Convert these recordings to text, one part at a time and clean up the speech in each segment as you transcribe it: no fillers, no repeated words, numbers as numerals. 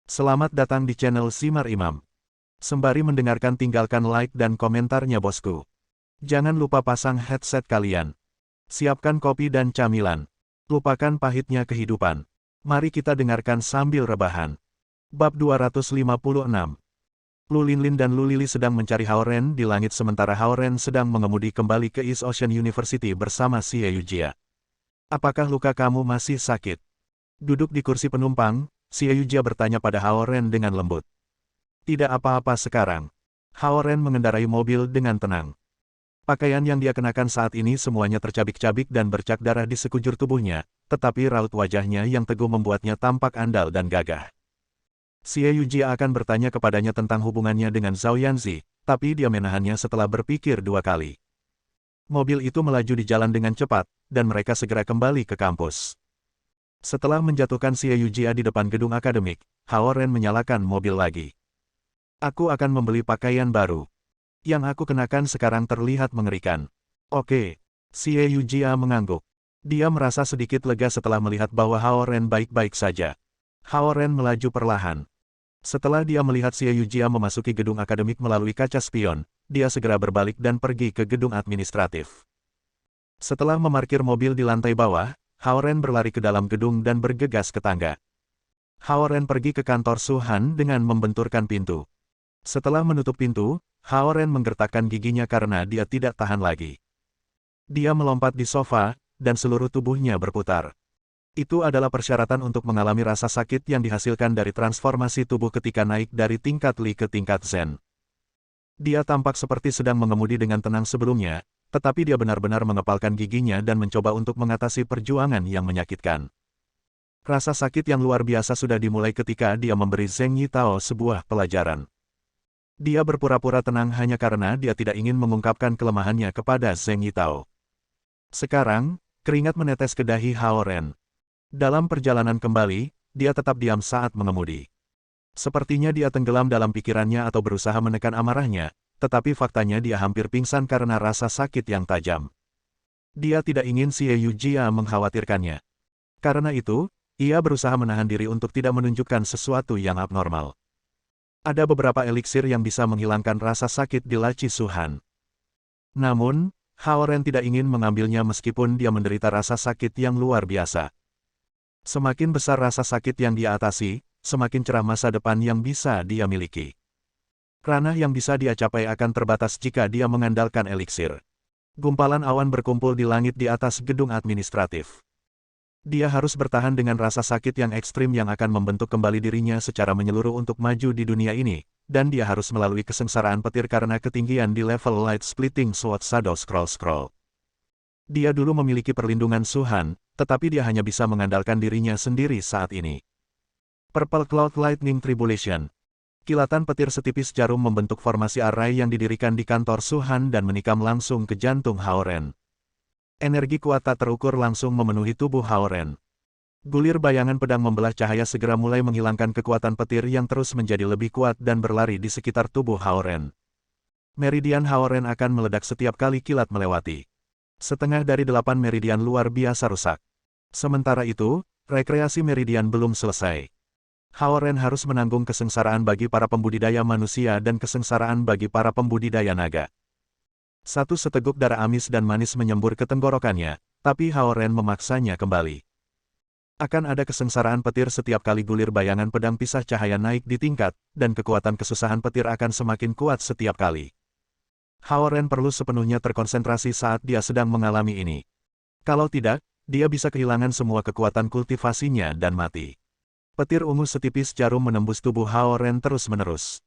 Selamat datang di channel Simar Imam. Sembari mendengarkan tinggalkan like dan komentarnya bosku. Jangan lupa pasang headset kalian. Siapkan kopi dan camilan. Lupakan pahitnya kehidupan. Mari kita dengarkan sambil rebahan. Bab 256. Lu Linlin dan Lu Lili sedang mencari Hao Ren di langit sementara Hao Ren sedang mengemudi kembali ke East Ocean University bersama Xie Yujia. Apakah luka kamu masih sakit? Duduk di kursi penumpang, Xie Yujia bertanya pada Hao Ren dengan lembut. Tidak apa-apa sekarang. Hao Ren mengendarai mobil dengan tenang. Pakaian yang dia kenakan saat ini semuanya tercabik-cabik dan bercak darah di sekujur tubuhnya, tetapi raut wajahnya yang teguh membuatnya tampak andal dan gagah. Xie Yujia akan bertanya kepadanya tentang hubungannya dengan Zhao Yanzi, tapi dia menahannya setelah berpikir dua kali. Mobil itu melaju di jalan dengan cepat, dan mereka segera kembali ke kampus. Setelah menjatuhkan Xie Yujia di depan gedung akademik, Hao Ren menyalakan mobil lagi. Aku akan membeli pakaian baru. Yang aku kenakan sekarang terlihat mengerikan. Oke. Xie Yujia mengangguk. Dia merasa sedikit lega setelah melihat bahwa Hao Ren baik-baik saja. Hao Ren melaju perlahan. Setelah dia melihat Xie Yujia memasuki gedung akademik melalui kaca spion, dia segera berbalik dan pergi ke gedung administratif. Setelah memarkir mobil di lantai bawah, Hao Ren berlari ke dalam gedung dan bergegas ke tangga. Hao Ren pergi ke kantor Su-han dengan membenturkan pintu. Setelah menutup pintu, Hao Ren menggertakkan giginya karena dia tidak tahan lagi. Dia melompat di sofa, dan seluruh tubuhnya berputar. Itu adalah persyaratan untuk mengalami rasa sakit yang dihasilkan dari transformasi tubuh ketika naik dari tingkat Li ke tingkat Zen. Dia tampak seperti sedang mengemudi dengan tenang sebelumnya, tetapi dia benar-benar mengepalkan giginya dan mencoba untuk mengatasi perjuangan yang menyakitkan. Rasa sakit yang luar biasa sudah dimulai ketika dia memberi Zheng Yitao sebuah pelajaran. Dia berpura-pura tenang hanya karena dia tidak ingin mengungkapkan kelemahannya kepada Zheng Yitao. Sekarang, keringat menetes ke dahi Hao Ren. Dalam perjalanan kembali, dia tetap diam saat mengemudi. Sepertinya dia tenggelam dalam pikirannya atau berusaha menekan amarahnya, tetapi faktanya dia hampir pingsan karena rasa sakit yang tajam. Dia tidak ingin Xie Yujia mengkhawatirkannya. Karena itu, ia berusaha menahan diri untuk tidak menunjukkan sesuatu yang abnormal. Ada beberapa eliksir yang bisa menghilangkan rasa sakit di laci Su-han. Namun, Hao Ren tidak ingin mengambilnya meskipun dia menderita rasa sakit yang luar biasa. Semakin besar rasa sakit yang dia atasi, semakin cerah masa depan yang bisa dia miliki. Ranah yang bisa dia capai akan terbatas jika dia mengandalkan eliksir. Gumpalan awan berkumpul di langit di atas gedung administratif. Dia harus bertahan dengan rasa sakit yang ekstrim yang akan membentuk kembali dirinya secara menyeluruh untuk maju di dunia ini, dan dia harus melalui kesengsaraan petir karena ketinggian di level Light Splitting Sword Shadow Scroll. Dia dulu memiliki perlindungan Su-han, tetapi dia hanya bisa mengandalkan dirinya sendiri saat ini. Purple Cloud Lightning Tribulation. Kilatan petir setipis jarum membentuk formasi array yang didirikan di kantor Su-han dan menikam langsung ke jantung Hao Ren. Energi kuat tak terukur langsung memenuhi tubuh Hao Ren. Gulir bayangan pedang membelah cahaya segera mulai menghilangkan kekuatan petir yang terus menjadi lebih kuat dan berlari di sekitar tubuh Hao Ren. Meridian Hao Ren akan meledak setiap kali kilat melewati. Setengah dari 8 meridian luar biasa rusak. Sementara itu, rekreasi meridian belum selesai. Hao Ren harus menanggung kesengsaraan bagi para pembudidaya manusia dan kesengsaraan bagi para pembudidaya naga. Satu seteguk darah amis dan manis menyembur ke tenggorokannya, tapi Hao Ren memaksanya kembali. Akan ada kesengsaraan petir setiap kali gulir bayangan pedang pisah cahaya naik di tingkat, dan kekuatan kesusahan petir akan semakin kuat setiap kali. Hao Ren perlu sepenuhnya terkonsentrasi saat dia sedang mengalami ini. Kalau tidak, dia bisa kehilangan semua kekuatan kultivasinya dan mati. Petir ungu setipis jarum menembus tubuh Hao Ren terus-menerus.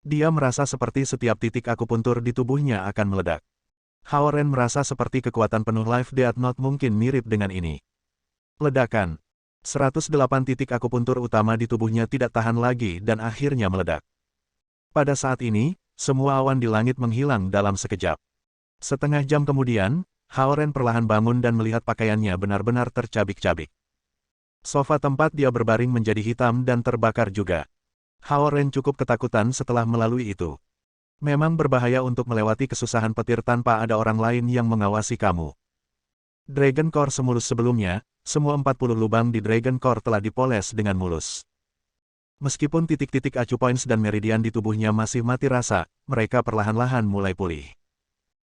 Dia merasa seperti setiap titik akupuntur di tubuhnya akan meledak. Hao Ren merasa seperti kekuatan penuh Life Death Note mungkin mirip dengan ini. Ledakan. 108 titik akupuntur utama di tubuhnya tidak tahan lagi dan akhirnya meledak. Pada saat ini, semua awan di langit menghilang dalam sekejap. Setengah jam kemudian, Hao Ren perlahan bangun dan melihat pakaiannya benar-benar tercabik-cabik. Sofa tempat dia berbaring menjadi hitam dan terbakar juga. Hao Ren cukup ketakutan setelah melalui itu. Memang berbahaya untuk melewati kesusahan petir tanpa ada orang lain yang mengawasi kamu. Dragon Core semulus sebelumnya, semua 40 lubang di Dragon Core telah dipoles dengan mulus. Meskipun titik-titik acupoints dan meridian di tubuhnya masih mati rasa, mereka perlahan-lahan mulai pulih.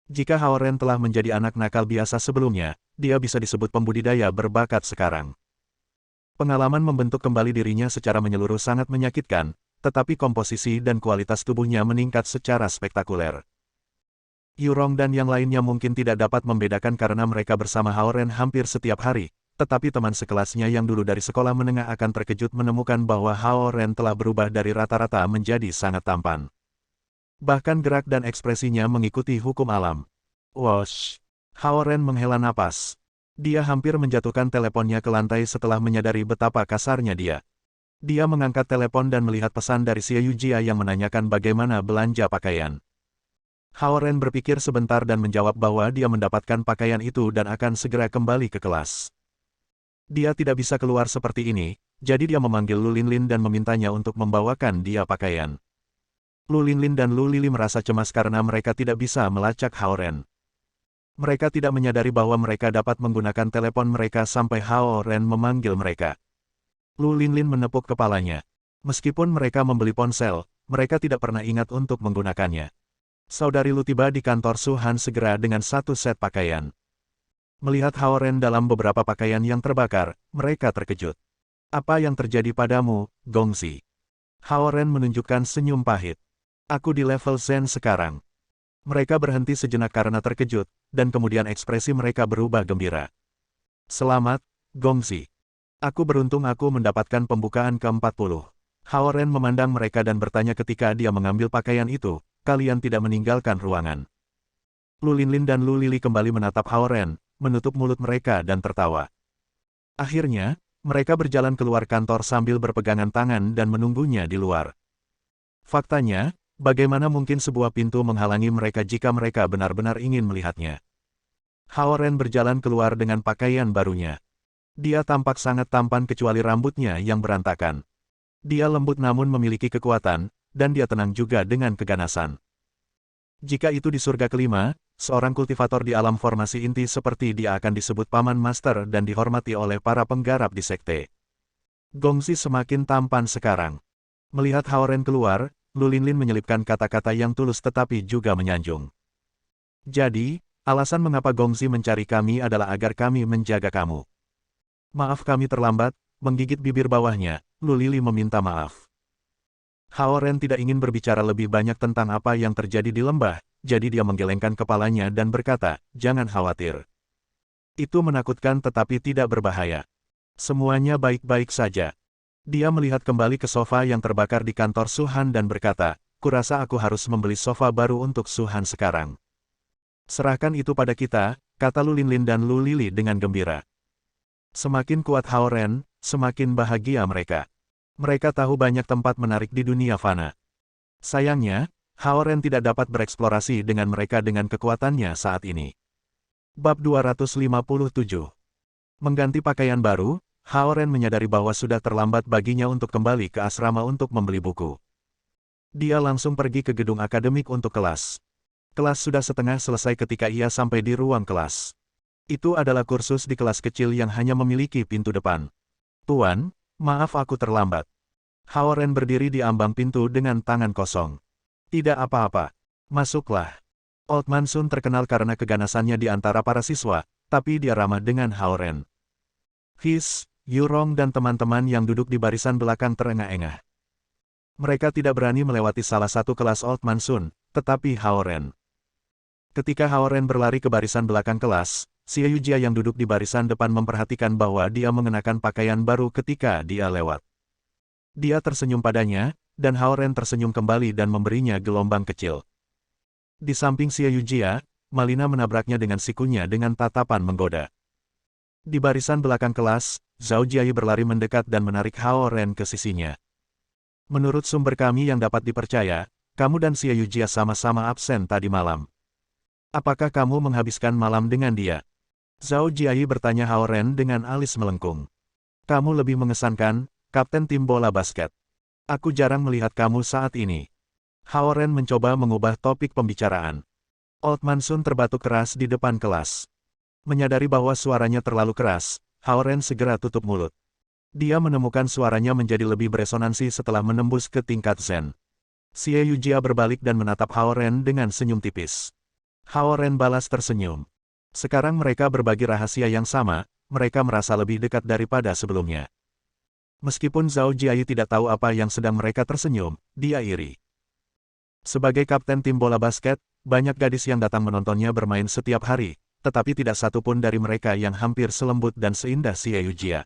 Jika Hao Ren telah menjadi anak nakal biasa sebelumnya, dia bisa disebut pembudidaya berbakat sekarang. Pengalaman membentuk kembali dirinya secara menyeluruh sangat menyakitkan, tetapi komposisi dan kualitas tubuhnya meningkat secara spektakuler. Yurong dan yang lainnya mungkin tidak dapat membedakan karena mereka bersama Hao Ren hampir setiap hari, tetapi teman sekelasnya yang dulu dari sekolah menengah akan terkejut menemukan bahwa Hao Ren telah berubah dari rata-rata menjadi sangat tampan. Bahkan gerak dan ekspresinya mengikuti hukum alam. Wosh! Hao Ren menghela napas. Dia hampir menjatuhkan teleponnya ke lantai setelah menyadari betapa kasarnya dia. Dia mengangkat telepon dan melihat pesan dari Xie Yujia yang menanyakan bagaimana belanja pakaian. Hao Ren berpikir sebentar dan menjawab bahwa dia mendapatkan pakaian itu dan akan segera kembali ke kelas. Dia tidak bisa keluar seperti ini, jadi dia memanggil Lu Linlin dan memintanya untuk membawakan dia pakaian. Lu Linlin dan Lu Lili merasa cemas karena mereka tidak bisa melacak Hao Ren. Mereka tidak menyadari bahwa mereka dapat menggunakan telepon mereka sampai Hao Ren memanggil mereka. Lu Linlin menepuk kepalanya. Meskipun mereka membeli ponsel, mereka tidak pernah ingat untuk menggunakannya. Saudari Lu tiba di kantor Su Han segera dengan satu set pakaian. Melihat Hao Ren dalam beberapa pakaian yang terbakar, mereka terkejut. Apa yang terjadi padamu, Gongzi? Hao Ren menunjukkan senyum pahit. Aku di level Zen sekarang. Mereka berhenti sejenak karena terkejut, dan kemudian ekspresi mereka berubah gembira. Selamat, Gongzi. Aku beruntung aku mendapatkan pembukaan ke-40. Hao Ren memandang mereka dan bertanya ketika dia mengambil pakaian itu, kalian tidak meninggalkan ruangan. Lu Linlin dan Lu Lili kembali menatap Hao Ren, menutup mulut mereka dan tertawa. Akhirnya, mereka berjalan keluar kantor sambil berpegangan tangan dan menunggunya di luar. Faktanya, bagaimana mungkin sebuah pintu menghalangi mereka jika mereka benar-benar ingin melihatnya? Hao Ren berjalan keluar dengan pakaian barunya. Dia tampak sangat tampan kecuali rambutnya yang berantakan. Dia lembut namun memiliki kekuatan, dan dia tenang juga dengan keganasan. Jika itu di surga kelima, seorang kultivator di alam formasi inti seperti dia akan disebut paman master dan dihormati oleh para penggarap di sekte. Gongzi semakin tampan sekarang. Melihat Hao Ren keluar, Lu Linlin menyelipkan kata-kata yang tulus tetapi juga menyanjung. Jadi, alasan mengapa Gongzi mencari kami adalah agar kami menjaga kamu. Maaf kami terlambat, menggigit bibir bawahnya, Lu Lili meminta maaf. Hao Ren tidak ingin berbicara lebih banyak tentang apa yang terjadi di lembah, jadi dia menggelengkan kepalanya dan berkata, jangan khawatir. Itu menakutkan tetapi tidak berbahaya. Semuanya baik-baik saja. Dia melihat kembali ke sofa yang terbakar di kantor Su Han dan berkata, kurasa aku harus membeli sofa baru untuk Su Han sekarang. Serahkan itu pada kita, kata Lu Linlin dan Lu Lili dengan gembira. Semakin kuat Hao Ren, semakin bahagia mereka. Mereka tahu banyak tempat menarik di dunia fana. Sayangnya, Hao Ren tidak dapat bereksplorasi dengan mereka dengan kekuatannya saat ini. Bab 257. Mengganti pakaian baru, Hao Ren menyadari bahwa sudah terlambat baginya untuk kembali ke asrama untuk membeli buku. Dia langsung pergi ke gedung akademik untuk kelas. Kelas sudah setengah selesai ketika ia sampai di ruang kelas. Itu adalah kursus di kelas kecil yang hanya memiliki pintu depan. Tuan, maaf aku terlambat. Hao Ren berdiri di ambang pintu dengan tangan kosong. Tidak apa-apa. Masuklah. Old Man Sun terkenal karena keganasannya di antara para siswa, tapi dia ramah dengan Hao Ren. His, Yurong dan teman-teman yang duduk di barisan belakang terengah-engah. Mereka tidak berani melewati salah satu kelas Old Man Sun, tetapi Hao Ren. Ketika Hao Ren berlari ke barisan belakang kelas, Xie Yujia yang duduk di barisan depan memperhatikan bahwa dia mengenakan pakaian baru ketika dia lewat. Dia tersenyum padanya, dan Hao Ren tersenyum kembali dan memberinya gelombang kecil. Di samping Xie Yujia, Malina menabraknya dengan sikunya dengan tatapan menggoda. Di barisan belakang kelas, Zhao Jiayi berlari mendekat dan menarik Hao Ren ke sisinya. Menurut sumber kami yang dapat dipercaya, kamu dan Xie Yujia sama-sama absen tadi malam. Apakah kamu menghabiskan malam dengan dia? Zhao Jiayi bertanya Hao Ren dengan alis melengkung. Kamu lebih mengesankan, kapten tim bola basket. Aku jarang melihat kamu saat ini. Hao Ren mencoba mengubah topik pembicaraan. Old Man Sun terbatuk keras di depan kelas. Menyadari bahwa suaranya terlalu keras, Hao Ren segera tutup mulut. Dia menemukan suaranya menjadi lebih beresonansi setelah menembus ke tingkat Zen. Xie Yujia berbalik dan menatap Hao Ren dengan senyum tipis. Hao Ren balas tersenyum. Sekarang mereka berbagi rahasia yang sama, mereka merasa lebih dekat daripada sebelumnya. Meskipun Zhao Jiayi tidak tahu apa yang sedang mereka tersenyum, dia iri. Sebagai kapten tim bola basket, banyak gadis yang datang menontonnya bermain setiap hari, tetapi tidak satu pun dari mereka yang hampir selembut dan seindah Xie Yujia.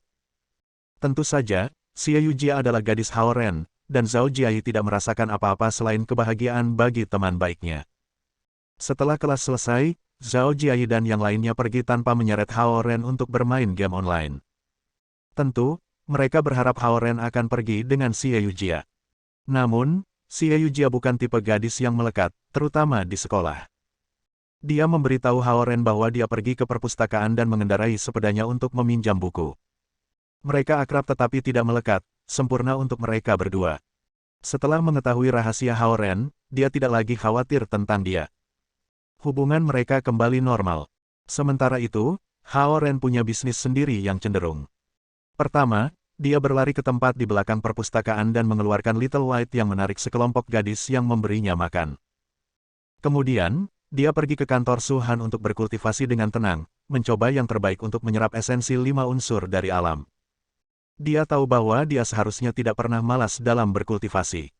Tentu saja, Xie Yujia adalah gadis Hao Ren, dan Zhao Jiayi tidak merasakan apa-apa selain kebahagiaan bagi teman baiknya. Setelah kelas selesai, Zhao Jiayi dan yang lainnya pergi tanpa menyeret Hao Ren untuk bermain game online. Tentu, mereka berharap Hao Ren akan pergi dengan Xie Yujia. Namun, Xie Yujia bukan tipe gadis yang melekat, terutama di sekolah. Dia memberitahu Hao Ren bahwa dia pergi ke perpustakaan dan mengendarai sepedanya untuk meminjam buku. Mereka akrab tetapi tidak melekat, sempurna untuk mereka berdua. Setelah mengetahui rahasia Hao Ren, dia tidak lagi khawatir tentang dia. Hubungan mereka kembali normal. Sementara itu, Hao Ren punya bisnis sendiri yang cenderung. Pertama, dia berlari ke tempat di belakang perpustakaan dan mengeluarkan Little White yang menarik sekelompok gadis yang memberinya makan. Kemudian, dia pergi ke kantor Suhan untuk berkultivasi dengan tenang, mencoba yang terbaik untuk menyerap esensi 5 unsur dari alam. Dia tahu bahwa dia seharusnya tidak pernah malas dalam berkultivasi.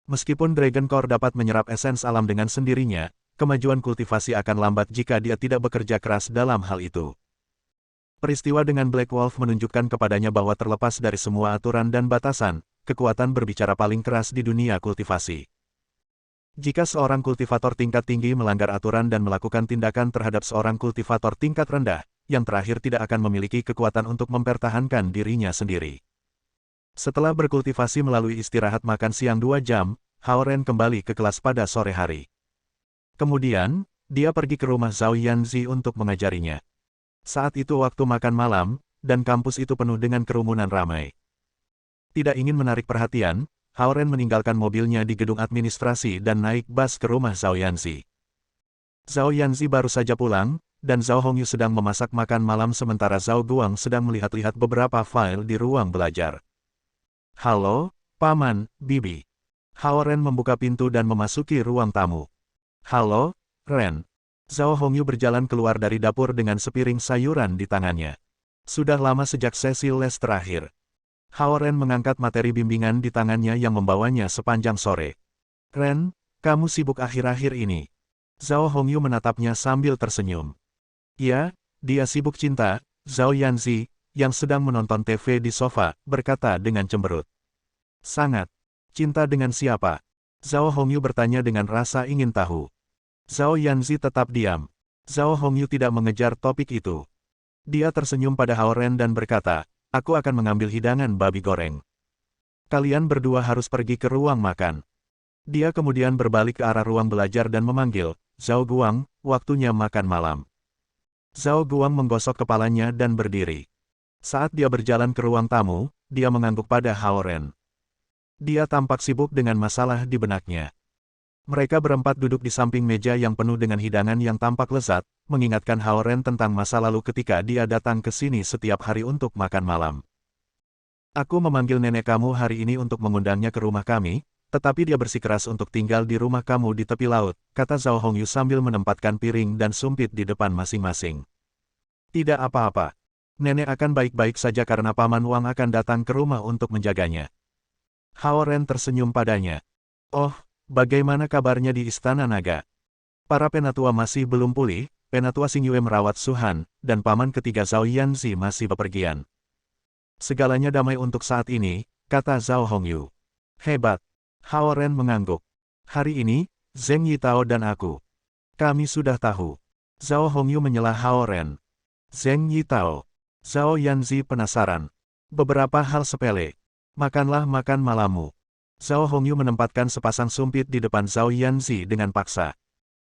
Meskipun Dragon Core dapat menyerap esens alam dengan sendirinya, kemajuan kultivasi akan lambat jika dia tidak bekerja keras dalam hal itu. Peristiwa dengan Black Wolf menunjukkan kepadanya bahwa terlepas dari semua aturan dan batasan, kekuatan berbicara paling keras di dunia kultivasi. Jika seorang kultivator tingkat tinggi melanggar aturan dan melakukan tindakan terhadap seorang kultivator tingkat rendah, yang terakhir tidak akan memiliki kekuatan untuk mempertahankan dirinya sendiri. Setelah berkultivasi melalui istirahat makan siang 2 jam, Hao Ren kembali ke kelas pada sore hari. Kemudian, dia pergi ke rumah Zhao Yanzi untuk mengajarinya. Saat itu waktu makan malam, dan kampus itu penuh dengan kerumunan ramai. Tidak ingin menarik perhatian, Hao Ren meninggalkan mobilnya di gedung administrasi dan naik bus ke rumah Zhao Yanzi. Zhao Yanzi baru saja pulang, dan Zhao Hongyu sedang memasak makan malam sementara Zhao Guang sedang melihat-lihat beberapa file di ruang belajar. "Halo, Paman, Bibi." Hao Ren membuka pintu dan memasuki ruang tamu. "Halo, Ren." Zhao Hongyu berjalan keluar dari dapur dengan sepiring sayuran di tangannya. Sudah lama sejak sesi les terakhir. Hao Ren mengangkat materi bimbingan di tangannya yang membawanya sepanjang sore. "Ren, kamu sibuk akhir-akhir ini?" Zhao Hongyu menatapnya sambil tersenyum. "Ya, dia sibuk cinta," Zhao Yanzi, yang sedang menonton TV di sofa, berkata dengan cemberut. "Sangat. Cinta dengan siapa?" Zhao Hongyu bertanya dengan rasa ingin tahu. Zhao Yanzi tetap diam. Zhao Hongyu tidak mengejar topik itu. Dia tersenyum pada Hao Ren dan berkata, "Aku akan mengambil hidangan babi goreng. Kalian berdua harus pergi ke ruang makan." Dia kemudian berbalik ke arah ruang belajar dan memanggil, "Zhao Guang, waktunya makan malam." Zhao Guang menggosok kepalanya dan berdiri. Saat dia berjalan ke ruang tamu, dia mengangguk pada Hao Ren. Dia tampak sibuk dengan masalah di benaknya. Mereka berempat duduk di samping meja yang penuh dengan hidangan yang tampak lezat, mengingatkan Hao Ren tentang masa lalu ketika dia datang ke sini setiap hari untuk makan malam. "Aku memanggil nenek kamu hari ini untuk mengundangnya ke rumah kami, tetapi dia bersikeras untuk tinggal di rumah kamu di tepi laut," kata Zhao Hongyu sambil menempatkan piring dan sumpit di depan masing-masing. "Tidak apa-apa. Nenek akan baik-baik saja karena Paman Wang akan datang ke rumah untuk menjaganya." Hao Ren tersenyum padanya. "Oh, bagaimana kabarnya di Istana Naga?" Para penatua masih belum pulih, Penatua Xing Yue merawat Suhan, dan paman ketiga Zhao Yanzi masih bepergian. "Segalanya damai untuk saat ini," kata Zhao Hongyu. "Hebat." Hao Ren mengangguk. "Hari ini, Zheng Yitao dan aku. Kami sudah tahu." Zhao Hongyu menyela Hao Ren. "Zheng Yitao." Zhao Yanzi penasaran. "Beberapa hal sepele. Makanlah makan malammu." Zhao Hongyu menempatkan sepasang sumpit di depan Zhao Yanzi dengan paksa.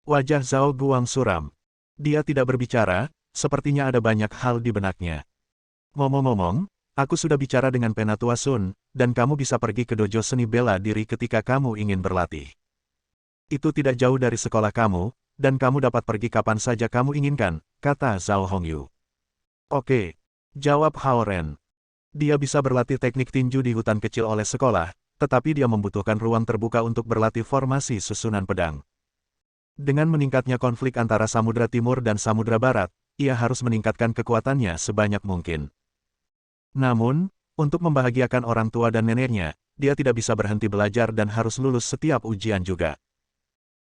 Wajah Zhao Guang suram. Dia tidak berbicara, sepertinya ada banyak hal di benaknya. "Ngomong-ngomong, aku sudah bicara dengan Penatua Sun, dan kamu bisa pergi ke dojo seni bela diri ketika kamu ingin berlatih. Itu tidak jauh dari sekolah kamu, dan kamu dapat pergi kapan saja kamu inginkan," kata Zhao Hongyu. "Oke," jawab Hao Ren. Dia bisa berlatih teknik tinju di hutan kecil oleh sekolah, tetapi dia membutuhkan ruang terbuka untuk berlatih formasi susunan pedang. Dengan meningkatnya konflik antara Samudra Timur dan Samudra Barat, ia harus meningkatkan kekuatannya sebanyak mungkin. Namun, untuk membahagiakan orang tua dan neneknya, dia tidak bisa berhenti belajar dan harus lulus setiap ujian juga.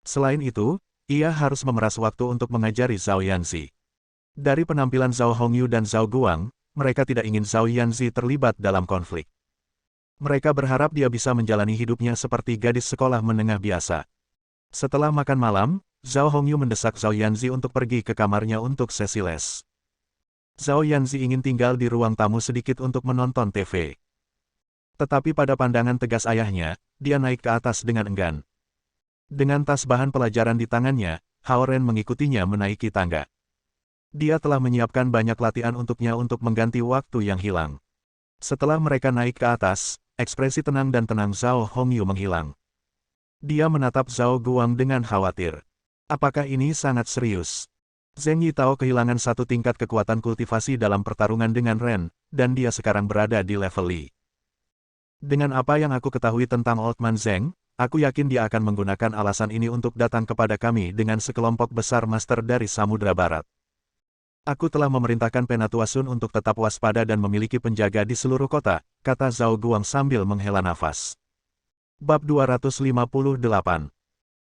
Selain itu, ia harus memeras waktu untuk mengajari Zhao Yanzi. Dari penampilan Zhao Hongyu dan Zhao Guang, mereka tidak ingin Zhao Yanzi terlibat dalam konflik. Mereka berharap dia bisa menjalani hidupnya seperti gadis sekolah menengah biasa. Setelah makan malam, Zhao Hongyu mendesak Zhao Yanzi untuk pergi ke kamarnya untuk sesi les. Zhao Yanzi ingin tinggal di ruang tamu sedikit untuk menonton TV. Tetapi pada pandangan tegas ayahnya, dia naik ke atas dengan enggan. Dengan tas bahan pelajaran di tangannya, Hao Ren mengikutinya menaiki tangga. Dia telah menyiapkan banyak latihan untuknya untuk mengganti waktu yang hilang. Setelah mereka naik ke atas, ekspresi tenang dan tenang Zhao Hongyu menghilang. Dia menatap Zhao Guang dengan khawatir. Apakah ini sangat serius? Zheng Yi tahu kehilangan satu tingkat kekuatan kultivasi dalam pertarungan dengan Ren, dan dia sekarang berada di level Li. Dengan apa yang aku ketahui tentang Old Man Zheng, aku yakin dia akan menggunakan alasan ini untuk datang kepada kami dengan sekelompok besar master dari Samudra Barat. Aku telah memerintahkan Penatua Sun untuk tetap waspada dan memiliki penjaga di seluruh kota, kata Zhao Guang sambil menghela nafas. Bab 258.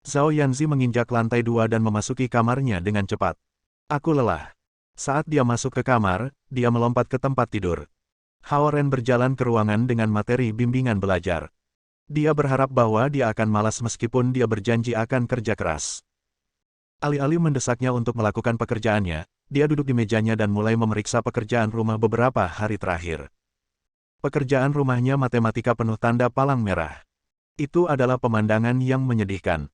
Zhao Yanzi menginjak lantai 2 dan memasuki kamarnya dengan cepat. Aku lelah. Saat dia masuk ke kamar, dia melompat ke tempat tidur. Hao Ren berjalan ke ruangan dengan materi bimbingan belajar. Dia berharap bahwa dia akan malas meskipun dia berjanji akan kerja keras. Alih-alih mendesaknya untuk melakukan pekerjaannya, dia duduk di mejanya dan mulai memeriksa pekerjaan rumah beberapa hari terakhir. Pekerjaan rumahnya matematika penuh tanda palang merah. Itu adalah pemandangan yang menyedihkan.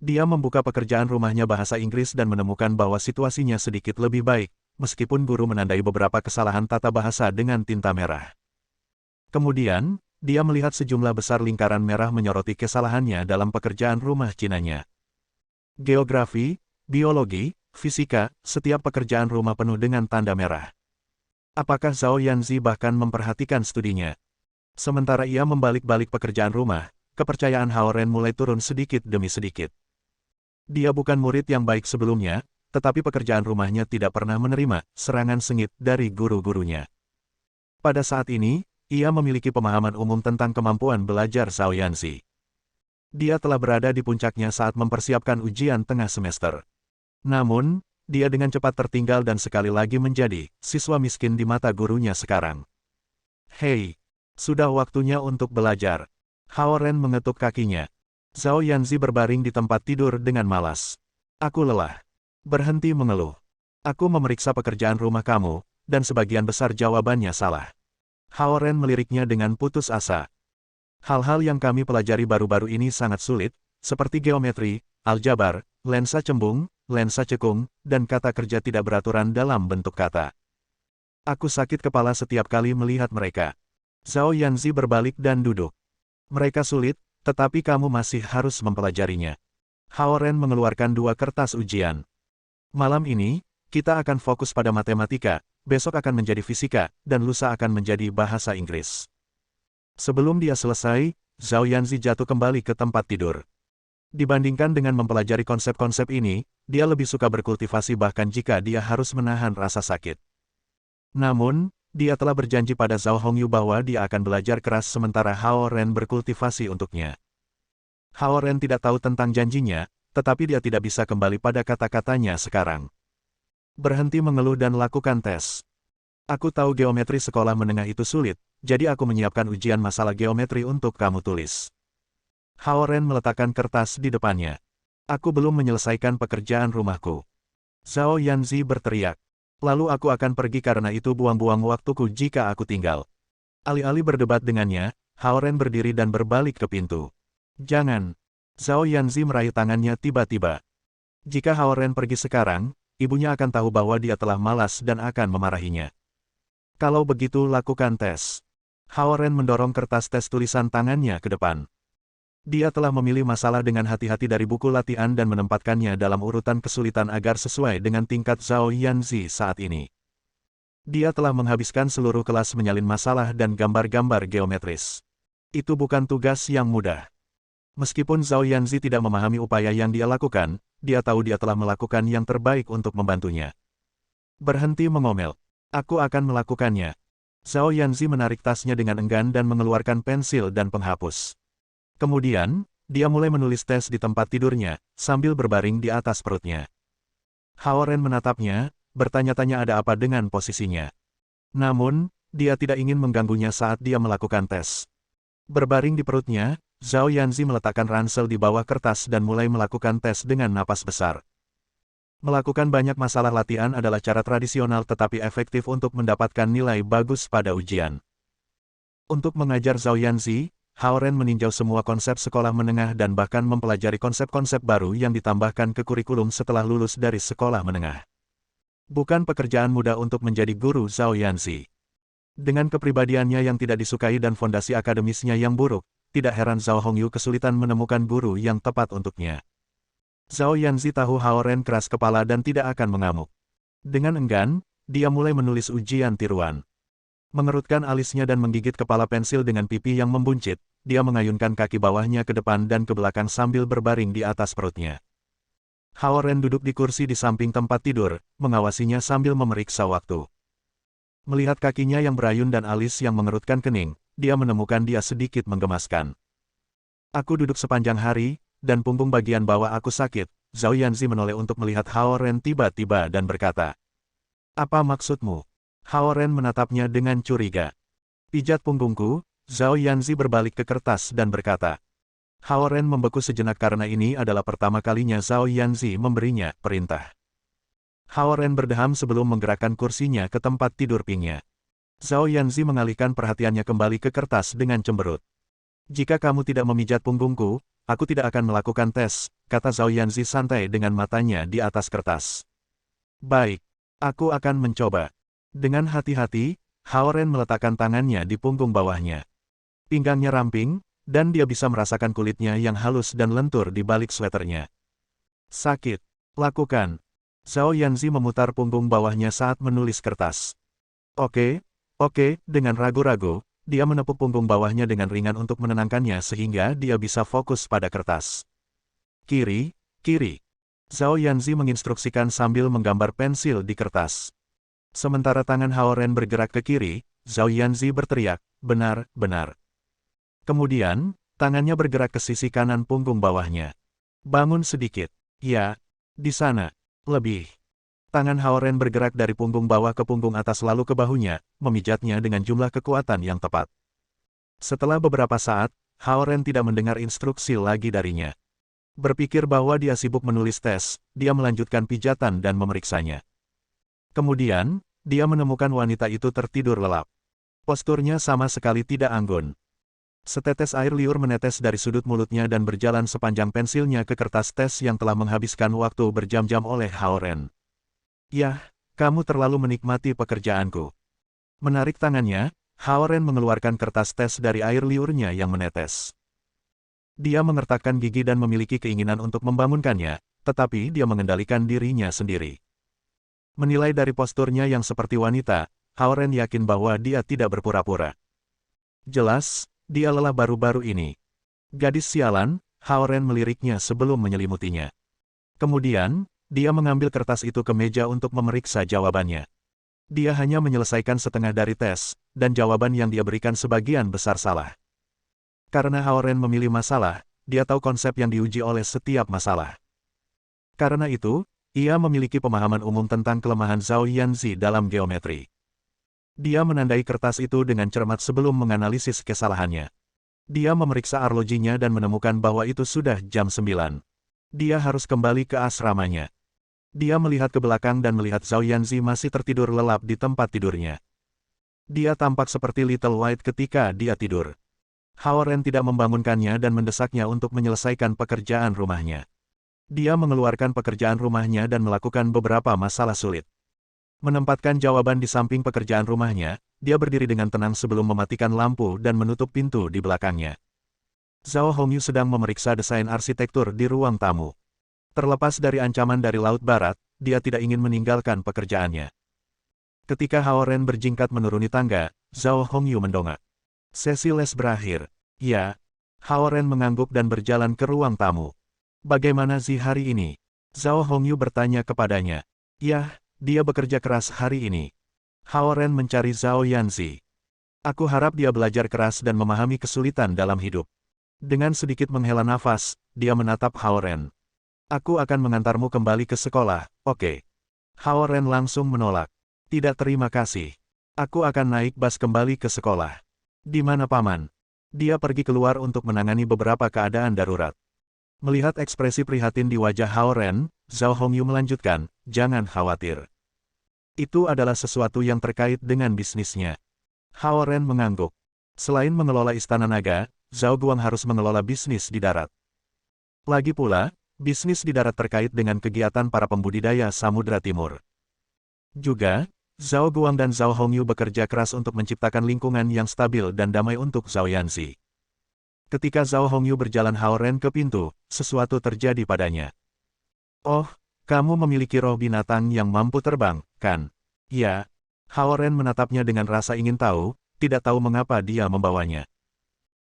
Dia membuka pekerjaan rumahnya bahasa Inggris dan menemukan bahwa situasinya sedikit lebih baik, meskipun guru menandai beberapa kesalahan tata bahasa dengan tinta merah. Kemudian, dia melihat sejumlah besar lingkaran merah menyoroti kesalahannya dalam pekerjaan rumah Cinanya. Geografi, biologi, fisika, setiap pekerjaan rumah penuh dengan tanda merah. Apakah Zhao Yanzi bahkan memperhatikan studinya? Sementara ia membalik-balik pekerjaan rumah, kepercayaan Hao Ren mulai turun sedikit demi sedikit. Dia bukan murid yang baik sebelumnya, tetapi pekerjaan rumahnya tidak pernah menerima serangan sengit dari guru-gurunya. Pada saat ini, ia memiliki pemahaman umum tentang kemampuan belajar Zhao Yanzi. Dia telah berada di puncaknya saat mempersiapkan ujian tengah semester. Namun, dia dengan cepat tertinggal dan sekali lagi menjadi siswa miskin di mata gurunya sekarang. Hei, sudah waktunya untuk belajar. Hao Ren mengetuk kakinya. Zhao Yanzi berbaring di tempat tidur dengan malas. Aku lelah. Berhenti mengeluh. Aku memeriksa pekerjaan rumah kamu, dan sebagian besar jawabannya salah. Hao Ren meliriknya dengan putus asa. Hal-hal yang kami pelajari baru-baru ini sangat sulit, seperti geometri, aljabar, lensa cembung, lensa cekung, dan kata kerja tidak beraturan dalam bentuk kata. Aku sakit kepala setiap kali melihat mereka. Zhao Yanzi berbalik dan duduk. Mereka sulit, tetapi kamu masih harus mempelajarinya. Hao Ren mengeluarkan 2 kertas ujian. Malam ini, kita akan fokus pada matematika, besok akan menjadi fisika, dan lusa akan menjadi bahasa Inggris. Sebelum dia selesai, Zhao Yanzi jatuh kembali ke tempat tidur. Dibandingkan dengan mempelajari konsep-konsep ini, dia lebih suka berkultivasi bahkan jika dia harus menahan rasa sakit. Namun, dia telah berjanji pada Zhao Hongyu bahwa dia akan belajar keras sementara Hao Ren berkultivasi untuknya. Hao Ren tidak tahu tentang janjinya, tetapi dia tidak bisa kembali pada kata-katanya sekarang. Berhenti mengeluh dan lakukan tes. Aku tahu geometri sekolah menengah itu sulit, jadi aku menyiapkan ujian masalah geometri untuk kamu tulis. Hao Ren meletakkan kertas di depannya. Aku belum menyelesaikan pekerjaan rumahku. Zhao Yanzi berteriak. Lalu aku akan pergi karena itu buang-buang waktuku jika aku tinggal. Alih-alih berdebat dengannya, Hao Ren berdiri dan berbalik ke pintu. Jangan. Zhao Yanzi meraih tangannya tiba-tiba. Jika Hao Ren pergi sekarang, ibunya akan tahu bahwa dia telah malas dan akan memarahinya. Kalau begitu lakukan tes. Hao Ren mendorong kertas tes tulisan tangannya ke depan. Dia telah memilih masalah dengan hati-hati dari buku latihan dan menempatkannya dalam urutan kesulitan agar sesuai dengan tingkat Zhao Yanzi saat ini. Dia telah menghabiskan seluruh kelas menyalin masalah dan gambar-gambar geometris. Itu bukan tugas yang mudah. Meskipun Zhao Yanzi tidak memahami upaya yang dia lakukan, dia tahu dia telah melakukan yang terbaik untuk membantunya. Berhenti mengomel. Aku akan melakukannya. Zhao Yanzi menarik tasnya dengan enggan dan mengeluarkan pensil dan penghapus. Kemudian, dia mulai menulis tes di tempat tidurnya, sambil berbaring di atas perutnya. Hao Ren menatapnya, bertanya-tanya ada apa dengan posisinya. Namun, dia tidak ingin mengganggunya saat dia melakukan tes. Berbaring di perutnya, Zhao Yanzi meletakkan ransel di bawah kertas dan mulai melakukan tes dengan napas besar. Melakukan banyak masalah latihan adalah cara tradisional tetapi efektif untuk mendapatkan nilai bagus pada ujian. Untuk mengajar Zhao Yanzi, Hao Ren meninjau semua konsep sekolah menengah dan bahkan mempelajari konsep-konsep baru yang ditambahkan ke kurikulum setelah lulus dari sekolah menengah. Bukan pekerjaan mudah untuk menjadi guru Zhao Yanzi. Dengan kepribadiannya yang tidak disukai dan fondasi akademisnya yang buruk, tidak heran Zhao Hongyu kesulitan menemukan guru yang tepat untuknya. Zhao Yanzi tahu Hao Ren keras kepala dan tidak akan mengamuk. Dengan enggan, dia mulai menulis ujian tiruan. Mengerutkan alisnya dan menggigit kepala pensil dengan pipi yang membuncit, dia mengayunkan kaki bawahnya ke depan dan ke belakang sambil berbaring di atas perutnya. Hao Ren duduk di kursi di samping tempat tidur, mengawasinya sambil memeriksa waktu. Melihat kakinya yang berayun dan alis yang mengerutkan kening, dia menemukan dia sedikit menggemaskan. Aku duduk sepanjang hari, dan punggung bagian bawah aku sakit. Zhao Yanzi menoleh untuk melihat Hao Ren tiba-tiba dan berkata, "Apa maksudmu?" Hao Ren menatapnya dengan curiga. "Pijat punggungku." Zhao Yanzi berbalik ke kertas dan berkata. Hao Ren membeku sejenak karena ini adalah pertama kalinya Zhao Yanzi memberinya perintah. Hao Ren berdeham sebelum menggerakkan kursinya ke tempat tidur Pingnya. Zhao Yanzi mengalihkan perhatiannya kembali ke kertas dengan cemberut. "Jika kamu tidak memijat punggungku, aku tidak akan melakukan tes," kata Zhao Yanzi santai dengan matanya di atas kertas. "Baik, aku akan mencoba." Dengan hati-hati, Hao Ren meletakkan tangannya di punggung bawahnya. Pinggangnya ramping, dan dia bisa merasakan kulitnya yang halus dan lentur di balik sweaternya. "Sakit. Lakukan." Zhao Yanzi memutar punggung bawahnya saat menulis kertas. Oke, dengan ragu-ragu, dia menepuk punggung bawahnya dengan ringan untuk menenangkannya sehingga dia bisa fokus pada kertas. Kiri. Zhao Yanzi menginstruksikan sambil menggambar pensil di kertas. Sementara tangan Hao Ren bergerak ke kiri, Zhao Yanzi berteriak, "Benar." Kemudian, tangannya bergerak ke sisi kanan punggung bawahnya. "Bangun sedikit." "Ya, di sana." "Lebih." Tangan Hao Ren bergerak dari punggung bawah ke punggung atas lalu ke bahunya, memijatnya dengan jumlah kekuatan yang tepat. Setelah beberapa saat, Hao Ren tidak mendengar instruksi lagi darinya. Berpikir bahwa dia sibuk menulis tes, dia melanjutkan pijatan dan memeriksanya. Kemudian, dia menemukan wanita itu tertidur lelap. Posturnya sama sekali tidak anggun. Setetes air liur menetes dari sudut mulutnya dan berjalan sepanjang pensilnya ke kertas tes yang telah menghabiskan waktu berjam-jam oleh Hao Ren. "Yah, kamu terlalu menikmati pekerjaanku." Menarik tangannya, Hao Ren mengeluarkan kertas tes dari air liurnya yang menetes. Dia mengertakkan gigi dan memiliki keinginan untuk membangunkannya, tetapi dia mengendalikan dirinya sendiri. Menilai dari posturnya yang seperti wanita, Hao Ren yakin bahwa dia tidak berpura-pura. Jelas, dia lelah baru-baru ini. "Gadis sialan," Hao Ren meliriknya sebelum menyelimutinya. Kemudian, dia mengambil kertas itu ke meja untuk memeriksa jawabannya. Dia hanya menyelesaikan setengah dari tes, dan jawaban yang dia berikan sebagian besar salah. Karena Hao Ren memilih masalah, dia tahu konsep yang diuji oleh setiap masalah. Karena itu, ia memiliki pemahaman umum tentang kelemahan Zhao Yanzi dalam geometri. Dia menandai kertas itu dengan cermat sebelum menganalisis kesalahannya. Dia memeriksa arlojinya dan menemukan bahwa itu sudah jam 9. Dia harus kembali ke asramanya. Dia melihat ke belakang dan melihat Zhao Yanzi masih tertidur lelap di tempat tidurnya. Dia tampak seperti Little White ketika dia tidur. Hao Ren tidak membangunkannya dan mendesaknya untuk menyelesaikan pekerjaan rumahnya. Dia mengeluarkan pekerjaan rumahnya dan melakukan beberapa masalah sulit. Menempatkan jawaban di samping pekerjaan rumahnya, dia berdiri dengan tenang sebelum mematikan lampu dan menutup pintu di belakangnya. Zhao Hongyu sedang memeriksa desain arsitektur di ruang tamu. Terlepas dari ancaman dari Laut Barat, dia tidak ingin meninggalkan pekerjaannya. Ketika Hao Ren berjingkat menuruni tangga, Zhao Hongyu mendongak. Sesi les berakhir. Ya. Hao Ren mengangguk dan berjalan ke ruang tamu. Bagaimana Zi hari ini? Zhao Hongyu bertanya kepadanya. Yah, dia bekerja keras hari ini. Hao Ren mencari Zhao Yanzi. Aku harap dia belajar keras dan memahami kesulitan dalam hidup. Dengan sedikit menghela nafas, dia menatap Hao Ren. Aku akan mengantarmu kembali ke sekolah, oke? Hao Ren langsung menolak. Tidak, terima kasih. Aku akan naik bus kembali ke sekolah. Di mana paman? Dia pergi keluar untuk menangani beberapa keadaan darurat. Melihat ekspresi prihatin di wajah Hao Ren, Zhao Hongyu melanjutkan, jangan khawatir. Itu adalah sesuatu yang terkait dengan bisnisnya. Hao Ren mengangguk. Selain mengelola Istana Naga, Zhao Guang harus mengelola bisnis di darat. Lagi pula, bisnis di darat terkait dengan kegiatan para pembudidaya Samudra Timur. Juga, Zhao Guang dan Zhao Hongyu bekerja keras untuk menciptakan lingkungan yang stabil dan damai untuk Zhao Yanzi. Ketika Zhao Hongyu berjalan Hao Ren ke pintu, sesuatu terjadi padanya. Oh, kamu memiliki roh binatang yang mampu terbang, kan? Ya. Hao Ren menatapnya dengan rasa ingin tahu, tidak tahu mengapa dia membawanya.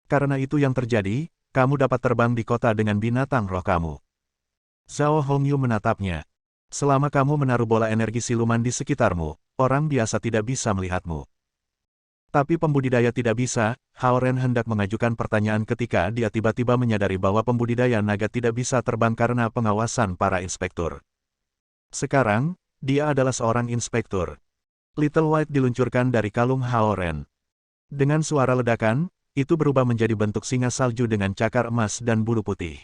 Karena itu yang terjadi, kamu dapat terbang di kota dengan binatang roh kamu. Zhao Hongyu menatapnya. Selama kamu menaruh bola energi siluman di sekitarmu, orang biasa tidak bisa melihatmu. Tapi pembudidaya tidak bisa. Hao Ren hendak mengajukan pertanyaan ketika dia tiba-tiba menyadari bahwa pembudidaya naga tidak bisa terbang karena pengawasan para inspektur. Sekarang, dia adalah seorang inspektur. Little White diluncurkan dari kalung Hao Ren. Dengan suara ledakan, itu berubah menjadi bentuk singa salju dengan cakar emas dan bulu putih.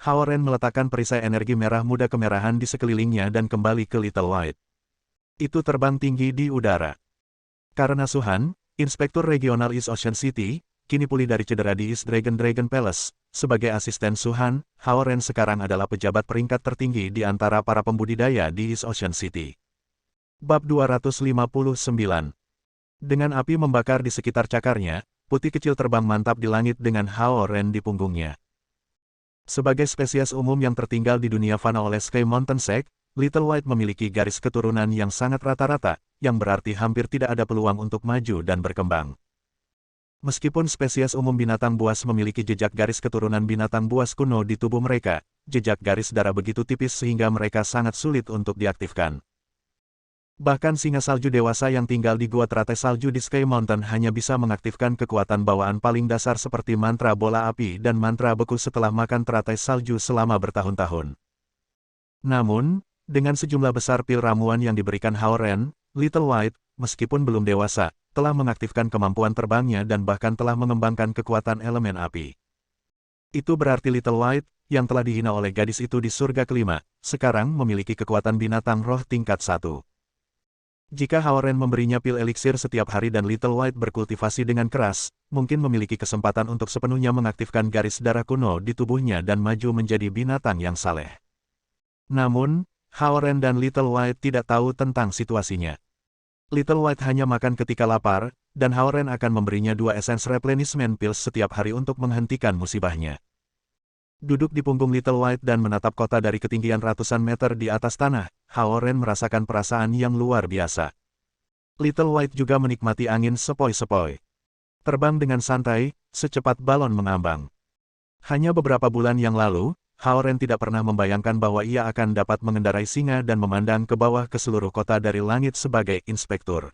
Hao Ren meletakkan perisai energi merah muda kemerahan di sekelilingnya dan kembali ke Little White. Itu terbang tinggi di udara. Karena Suhan, Inspektur Regional East Ocean City, kini pulih dari cedera di East Dragon Palace, sebagai asisten Suhan, Hao Ren sekarang adalah pejabat peringkat tertinggi di antara para pembudidaya di East Ocean City. Bab 259. Dengan api membakar di sekitar cakarnya, putih kecil terbang mantap di langit dengan Hao Ren di punggungnya. Sebagai spesies umum yang tertinggal di dunia fana oleh Sky Mountain Sect, Little White memiliki garis keturunan yang sangat rata-rata, yang berarti hampir tidak ada peluang untuk maju dan berkembang. Meskipun spesies umum binatang buas memiliki jejak garis keturunan binatang buas kuno di tubuh mereka, jejak garis darah begitu tipis sehingga mereka sangat sulit untuk diaktifkan. Bahkan singa salju dewasa yang tinggal di gua teratai salju di Sky Mountain hanya bisa mengaktifkan kekuatan bawaan paling dasar seperti mantra bola api dan mantra beku setelah makan teratai salju selama bertahun-tahun. Namun, dengan sejumlah besar pil ramuan yang diberikan Hao Ren, Little White, meskipun belum dewasa, telah mengaktifkan kemampuan terbangnya dan bahkan telah mengembangkan kekuatan elemen api. Itu berarti Little White, yang telah dihina oleh gadis itu di surga kelima, sekarang memiliki kekuatan binatang roh tingkat 1. Jika Hao Ren memberinya pil eliksir setiap hari dan Little White berkultivasi dengan keras, mungkin memiliki kesempatan untuk sepenuhnya mengaktifkan garis darah kuno di tubuhnya dan maju menjadi binatang yang saleh. Namun, Hao Ren dan Little White tidak tahu tentang situasinya. Little White hanya makan ketika lapar, dan Hao Ren akan memberinya 2 essence replenishment pills setiap hari untuk menghentikan musibahnya. Duduk di punggung Little White dan menatap kota dari ketinggian ratusan meter di atas tanah, Hao Ren merasakan perasaan yang luar biasa. Little White juga menikmati angin sepoi-sepoi. Terbang dengan santai, secepat balon mengambang. Hanya beberapa bulan yang lalu, Hao Ren tidak pernah membayangkan bahwa ia akan dapat mengendarai singa dan memandang ke bawah ke seluruh kota dari langit sebagai inspektur.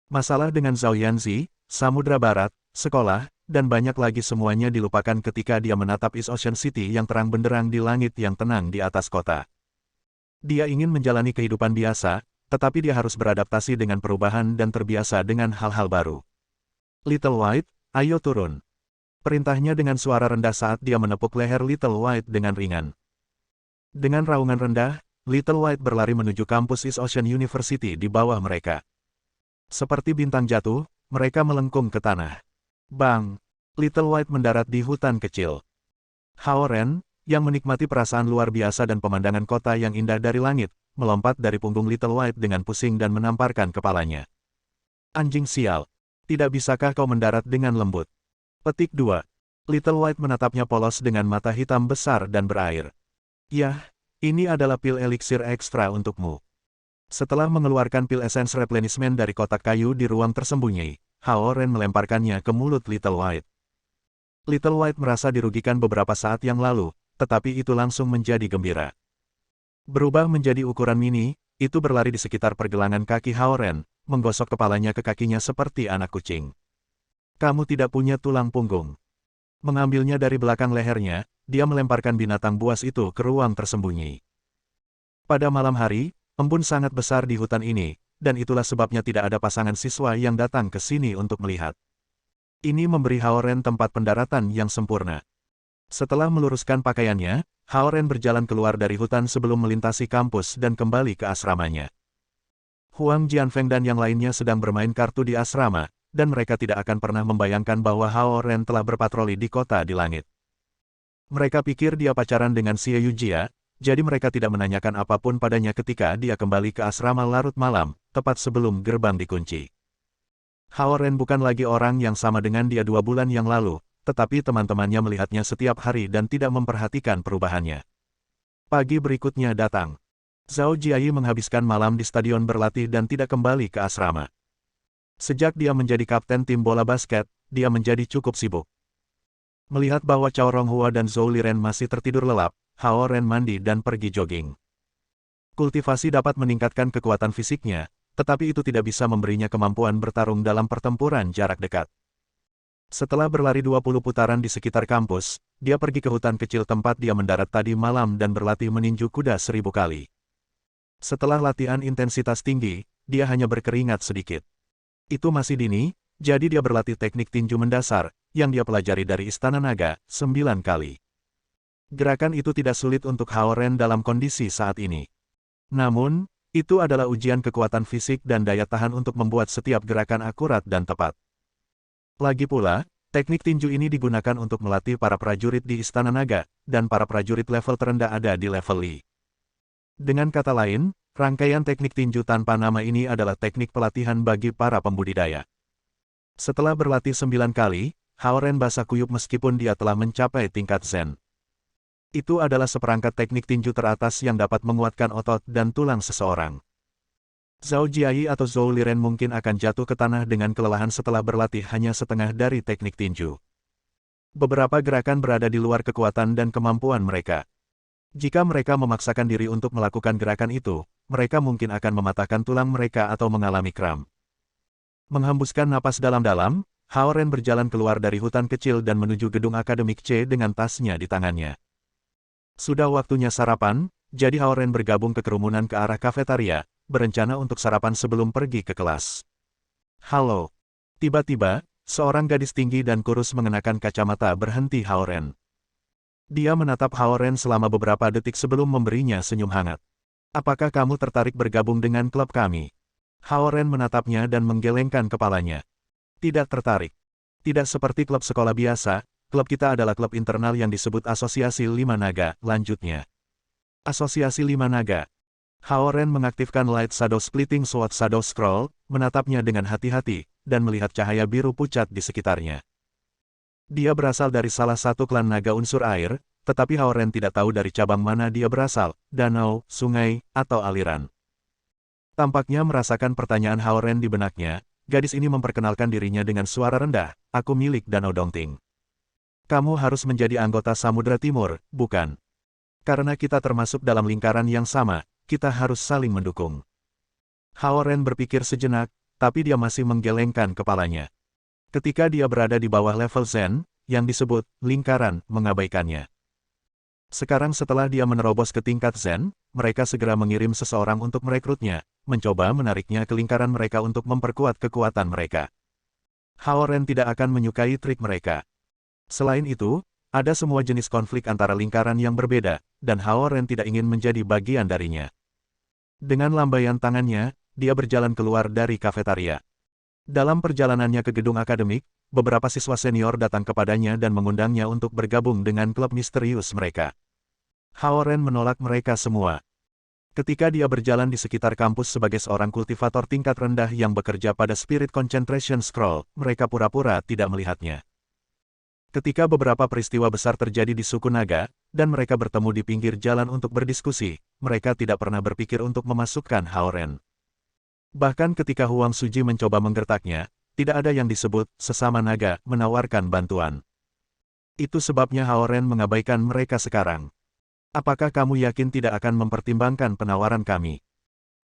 Masalah dengan Zhao Yanzi, Samudra Barat, sekolah, dan banyak lagi semuanya dilupakan ketika dia menatap East Ocean City yang terang benderang di langit yang tenang di atas kota. Dia ingin menjalani kehidupan biasa, tetapi dia harus beradaptasi dengan perubahan dan terbiasa dengan hal-hal baru. Little White, ayo turun. Perintahnya dengan suara rendah saat dia menepuk leher Little White dengan ringan. Dengan raungan rendah, Little White berlari menuju kampus East Ocean University di bawah mereka. Seperti bintang jatuh, mereka melengkung ke tanah. Bang! Little White mendarat di hutan kecil. Hao Ren, yang menikmati perasaan luar biasa dan pemandangan kota yang indah dari langit, melompat dari punggung Little White dengan pusing dan menamparkan kepalanya. Anjing sial! Tidak bisakah kau mendarat dengan lembut? Petik 2. Little White menatapnya polos dengan mata hitam besar dan berair. Yah, ini adalah pil eliksir ekstra untukmu. Setelah mengeluarkan pil essence replenishment dari kotak kayu di ruang tersembunyi, Hao Ren melemparkannya ke mulut Little White. Little White merasa dirugikan beberapa saat yang lalu, tetapi itu langsung menjadi gembira. Berubah menjadi ukuran mini, itu berlari di sekitar pergelangan kaki Hao Ren, menggosok kepalanya ke kakinya seperti anak kucing. Kamu tidak punya tulang punggung. Mengambilnya dari belakang lehernya, dia melemparkan binatang buas itu ke ruang tersembunyi. Pada malam hari, embun sangat besar di hutan ini, dan itulah sebabnya tidak ada pasangan siswa yang datang ke sini untuk melihat. Ini memberi Hao Ren tempat pendaratan yang sempurna. Setelah meluruskan pakaiannya, Hao Ren berjalan keluar dari hutan sebelum melintasi kampus dan kembali ke asramanya. Huang Jianfeng dan yang lainnya sedang bermain kartu di asrama, dan mereka tidak akan pernah membayangkan bahwa Hao Ren telah berpatroli di kota di langit. Mereka pikir dia pacaran dengan Xie Yujia, jadi mereka tidak menanyakan apapun padanya ketika dia kembali ke asrama larut malam, tepat sebelum gerbang dikunci. Hao Ren bukan lagi orang yang sama dengan dia 2 bulan yang lalu, tetapi teman-temannya melihatnya setiap hari dan tidak memperhatikan perubahannya. Pagi berikutnya datang. Zhao Jiayi menghabiskan malam di stadion berlatih dan tidak kembali ke asrama. Sejak dia menjadi kapten tim bola basket, dia menjadi cukup sibuk. Melihat bahwa Cao Ronghua dan Zhou Liren masih tertidur lelap, Hao Ren mandi dan pergi jogging. Kultivasi dapat meningkatkan kekuatan fisiknya, tetapi itu tidak bisa memberinya kemampuan bertarung dalam pertempuran jarak dekat. Setelah berlari 20 putaran di sekitar kampus, dia pergi ke hutan kecil tempat dia mendarat tadi malam dan berlatih meninju kuda 1000 kali. Setelah latihan intensitas tinggi, dia hanya berkeringat sedikit. Itu masih dini, jadi dia berlatih teknik tinju mendasar, yang dia pelajari dari Istana Naga, 9 kali. Gerakan itu tidak sulit untuk Hao Ren dalam kondisi saat ini. Namun, itu adalah ujian kekuatan fisik dan daya tahan untuk membuat setiap gerakan akurat dan tepat. Lagi pula, teknik tinju ini digunakan untuk melatih para prajurit di Istana Naga, dan para prajurit level terendah ada di level Li. Dengan kata lain, rangkaian teknik tinju tanpa nama ini adalah teknik pelatihan bagi para pembudidaya. Setelah berlatih 9 kali, Hao Ren basah kuyup meskipun dia telah mencapai tingkat Zen. Itu adalah seperangkat teknik tinju teratas yang dapat menguatkan otot dan tulang seseorang. Zhao Jiayi atau Zhou Liren mungkin akan jatuh ke tanah dengan kelelahan setelah berlatih hanya setengah dari teknik tinju. Beberapa gerakan berada di luar kekuatan dan kemampuan mereka. Jika mereka memaksakan diri untuk melakukan gerakan itu, mereka mungkin akan mematahkan tulang mereka atau mengalami kram. Menghembuskan napas dalam-dalam, Hao Ren berjalan keluar dari hutan kecil dan menuju gedung akademik C dengan tasnya di tangannya. Sudah waktunya sarapan, jadi Hao Ren bergabung ke kerumunan ke arah kafetaria, berencana untuk sarapan sebelum pergi ke kelas. Halo. Tiba-tiba, seorang gadis tinggi dan kurus mengenakan kacamata berhenti Hao Ren. Dia menatap Hao Ren selama beberapa detik sebelum memberinya senyum hangat. Apakah kamu tertarik bergabung dengan klub kami? Hao Ren menatapnya dan menggelengkan kepalanya. Tidak tertarik. Tidak seperti klub sekolah biasa. Klub kita adalah klub internal yang disebut Asosiasi 5 Naga, lanjutnya. Asosiasi 5 Naga. Hao Ren mengaktifkan Light Shadow Splitting Sword Shadow Scroll, menatapnya dengan hati-hati, dan melihat cahaya biru pucat di sekitarnya. Dia berasal dari salah satu klan naga unsur air, tetapi Hao Ren tidak tahu dari cabang mana dia berasal, danau, sungai, atau aliran. Tampaknya merasakan pertanyaan Hao Ren di benaknya, gadis ini memperkenalkan dirinya dengan suara rendah, aku milik Danau Dongting. Kamu harus menjadi anggota Samudra Timur, bukan? Karena kita termasuk dalam lingkaran yang sama, kita harus saling mendukung. Hao Ren berpikir sejenak, tapi dia masih menggelengkan kepalanya. Ketika dia berada di bawah level Zen, yang disebut lingkaran, mengabaikannya. Sekarang setelah dia menerobos ke tingkat Zen, mereka segera mengirim seseorang untuk merekrutnya, mencoba menariknya ke lingkaran mereka untuk memperkuat kekuatan mereka. Hao Ren tidak akan menyukai trik mereka. Selain itu, ada semua jenis konflik antara lingkaran yang berbeda, dan Hao Ren tidak ingin menjadi bagian darinya. Dengan lambaian tangannya, dia berjalan keluar dari kafetaria. Dalam perjalanannya ke gedung akademik, beberapa siswa senior datang kepadanya dan mengundangnya untuk bergabung dengan klub misterius mereka. Hao Ren menolak mereka semua. Ketika dia berjalan di sekitar kampus sebagai seorang kultivator tingkat rendah yang bekerja pada Spirit Concentration Scroll, mereka pura-pura tidak melihatnya. Ketika beberapa peristiwa besar terjadi di suku naga, dan mereka bertemu di pinggir jalan untuk berdiskusi, mereka tidak pernah berpikir untuk memasukkan Hao Ren. Bahkan ketika Huang Suji mencoba menggertaknya, tidak ada yang disebut sesama naga menawarkan bantuan. Itu sebabnya Hao Ren mengabaikan mereka sekarang. Apakah kamu yakin tidak akan mempertimbangkan penawaran kami?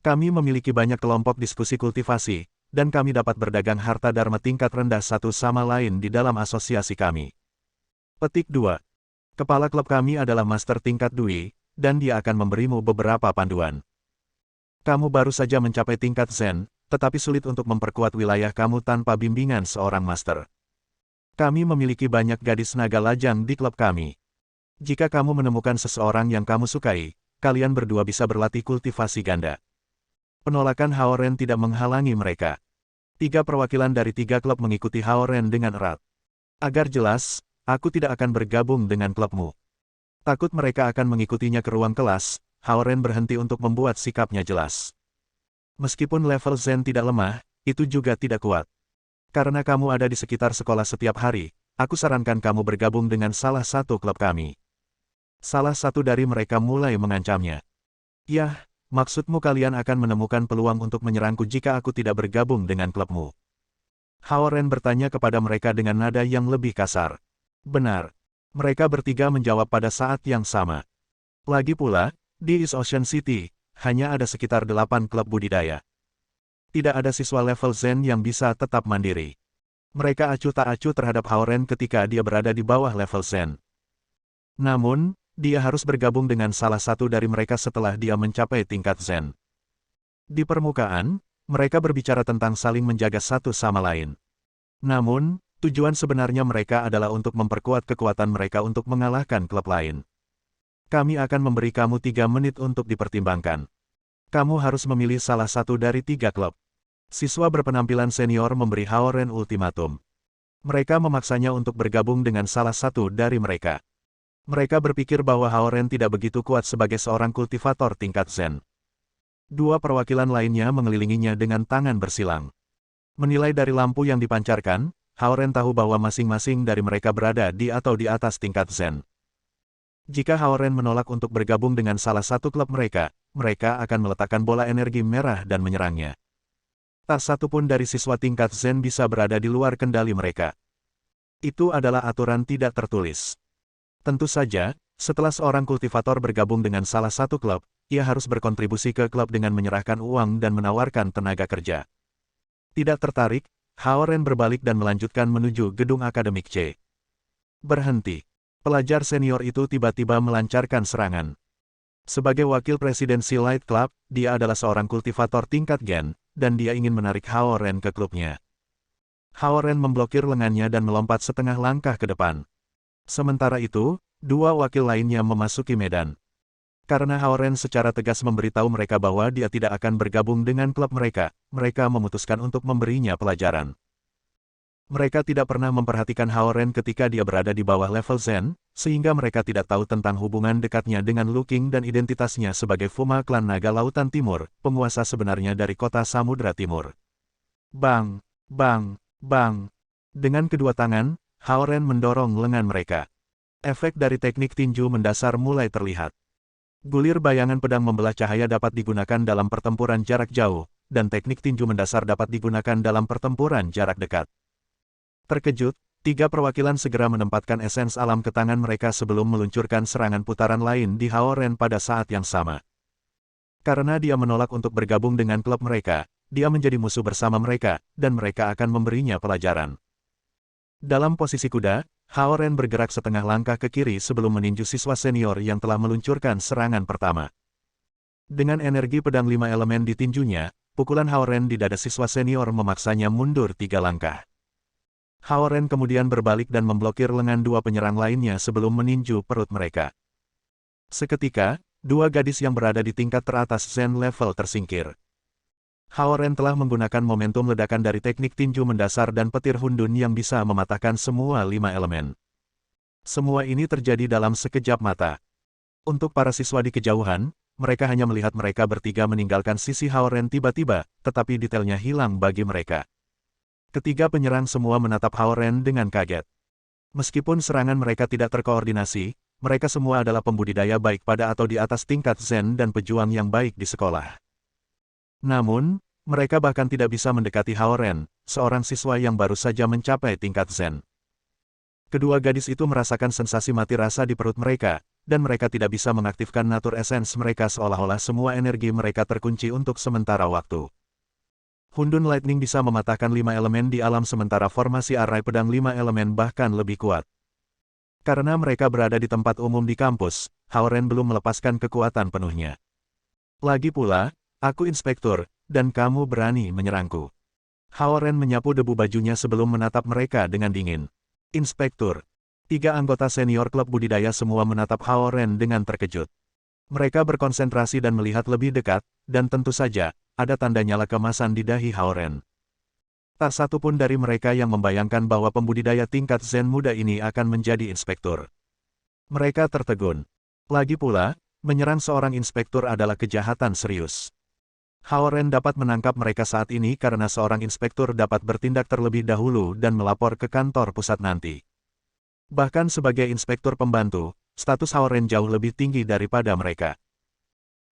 Kami memiliki banyak kelompok diskusi kultivasi, dan kami dapat berdagang harta dharma tingkat rendah satu sama lain di dalam asosiasi kami. Petik 2. Kepala klub kami adalah Master tingkat Dui, dan dia akan memberimu beberapa panduan. Kamu baru saja mencapai tingkat Zen, tetapi sulit untuk memperkuat wilayah kamu tanpa bimbingan seorang Master. Kami memiliki banyak gadis naga lajang di klub kami. Jika kamu menemukan seseorang yang kamu sukai, kalian berdua bisa berlatih kultivasi ganda. Penolakan Hao Ren tidak menghalangi mereka. 3 perwakilan dari 3 klub mengikuti Hao Ren dengan erat. Agar jelas, aku tidak akan bergabung dengan klubmu. Takut mereka akan mengikutinya ke ruang kelas, Hao Ren berhenti untuk membuat sikapnya jelas. Meskipun level Zen tidak lemah, itu juga tidak kuat. Karena kamu ada di sekitar sekolah setiap hari, aku sarankan kamu bergabung dengan salah satu klub kami. Salah satu dari mereka mulai mengancamnya. Yah, maksudmu kalian akan menemukan peluang untuk menyerangku jika aku tidak bergabung dengan klubmu. Hao Ren bertanya kepada mereka dengan nada yang lebih kasar. Benar. Mereka bertiga menjawab pada saat yang sama. Lagi pula, di East Ocean City, hanya ada sekitar 8 klub budidaya. Tidak ada siswa level Zen yang bisa tetap mandiri. Mereka acuh tak acuh terhadap Hao Ren ketika dia berada di bawah level Zen. Namun, dia harus bergabung dengan salah satu dari mereka setelah dia mencapai tingkat Zen. Di permukaan, mereka berbicara tentang saling menjaga satu sama lain. Namun, tujuan sebenarnya mereka adalah untuk memperkuat kekuatan mereka untuk mengalahkan klub lain. Kami akan memberi kamu 3 menit untuk dipertimbangkan. Kamu harus memilih salah satu dari 3 klub. Siswa berpenampilan senior memberi Hao Ren ultimatum. Mereka memaksanya untuk bergabung dengan salah satu dari mereka. Mereka berpikir bahwa Hao Ren tidak begitu kuat sebagai seorang kultivator tingkat Zen. 2 perwakilan lainnya mengelilinginya dengan tangan bersilang. Menilai dari lampu yang dipancarkan, Hao Ren tahu bahwa masing-masing dari mereka berada di atau di atas tingkat Zen. Jika Hao Ren menolak untuk bergabung dengan salah satu klub mereka, mereka akan meletakkan bola energi merah dan menyerangnya. Tak satu pun dari siswa tingkat Zen bisa berada di luar kendali mereka. Itu adalah aturan tidak tertulis. Tentu saja, setelah seorang kultivator bergabung dengan salah satu klub, ia harus berkontribusi ke klub dengan menyerahkan uang dan menawarkan tenaga kerja. Tidak tertarik, Hao Ren berbalik dan melanjutkan menuju gedung akademik C. Berhenti. Pelajar senior itu tiba-tiba melancarkan serangan. Sebagai wakil presidensi Light Club, dia adalah seorang kultivator tingkat Gen, dan dia ingin menarik Hao Ren ke klubnya. Hao Ren memblokir lengannya dan melompat setengah langkah ke depan. Sementara itu, 2 wakil lainnya memasuki medan. Karena Hao Ren secara tegas memberitahu mereka bahwa dia tidak akan bergabung dengan klub mereka, mereka memutuskan untuk memberinya pelajaran. Mereka tidak pernah memperhatikan Hao Ren ketika dia berada di bawah level Zen, sehingga mereka tidak tahu tentang hubungan dekatnya dengan Lu Qing dan identitasnya sebagai Fuma klan Naga Lautan Timur, penguasa sebenarnya dari kota Samudra Timur. Bang! Bang! Bang! Dengan kedua tangan, Hao Ren mendorong lengan mereka. Efek dari teknik tinju mendasar mulai terlihat. Gulir bayangan pedang membelah cahaya dapat digunakan dalam pertempuran jarak jauh, dan teknik tinju mendasar dapat digunakan dalam pertempuran jarak dekat. Terkejut, 3 perwakilan segera menempatkan esens alam ke tangan mereka sebelum meluncurkan serangan putaran lain di Hao Ren pada saat yang sama. Karena dia menolak untuk bergabung dengan klub mereka, dia menjadi musuh bersama mereka, dan mereka akan memberinya pelajaran. Dalam posisi kuda, Hao Ren bergerak setengah langkah ke kiri sebelum meninju siswa senior yang telah meluncurkan serangan pertama. Dengan energi pedang 5 elemen ditinjunya, pukulan Hao Ren di dada siswa senior memaksanya mundur 3 langkah. Hao Ren kemudian berbalik dan memblokir lengan 2 penyerang lainnya sebelum meninju perut mereka. Seketika, 2 gadis yang berada di tingkat teratas Zen level tersingkir. Hao Ren telah menggunakan momentum ledakan dari teknik tinju mendasar dan petir Hundun yang bisa mematahkan semua 5 elemen. Semua ini terjadi dalam sekejap mata. Untuk para siswa di kejauhan, mereka hanya melihat mereka bertiga meninggalkan sisi Hao Ren tiba-tiba, tetapi detailnya hilang bagi mereka. Ketiga penyerang semua menatap Hao Ren dengan kaget. Meskipun serangan mereka tidak terkoordinasi, mereka semua adalah pembudidaya baik pada atau di atas tingkat Zen dan pejuang yang baik di sekolah. Namun, mereka bahkan tidak bisa mendekati Hao Ren, seorang siswa yang baru saja mencapai tingkat Zen. Kedua gadis itu merasakan sensasi mati rasa di perut mereka, dan mereka tidak bisa mengaktifkan nature essence mereka seolah-olah semua energi mereka terkunci untuk sementara waktu. Hundun Lightning bisa mematahkan 5 elemen di alam sementara formasi arai pedang 5 elemen bahkan lebih kuat. Karena mereka berada di tempat umum di kampus, Hao Ren belum melepaskan kekuatan penuhnya. Lagi pula, aku inspektur, dan kamu berani menyerangku. Hao Ren menyapu debu bajunya sebelum menatap mereka dengan dingin. Inspektur. 3 anggota senior klub budidaya semua menatap Hao Ren dengan terkejut. Mereka berkonsentrasi dan melihat lebih dekat, dan tentu saja, ada tanda nyala kemasan di dahi Hao Ren. Tak satu pun dari mereka yang membayangkan bahwa pembudidaya tingkat Zen muda ini akan menjadi inspektur. Mereka tertegun. Lagi pula, menyerang seorang inspektur adalah kejahatan serius. Hao Ren dapat menangkap mereka saat ini karena seorang inspektur dapat bertindak terlebih dahulu dan melapor ke kantor pusat nanti. Bahkan sebagai inspektur pembantu, status Hao Ren jauh lebih tinggi daripada mereka.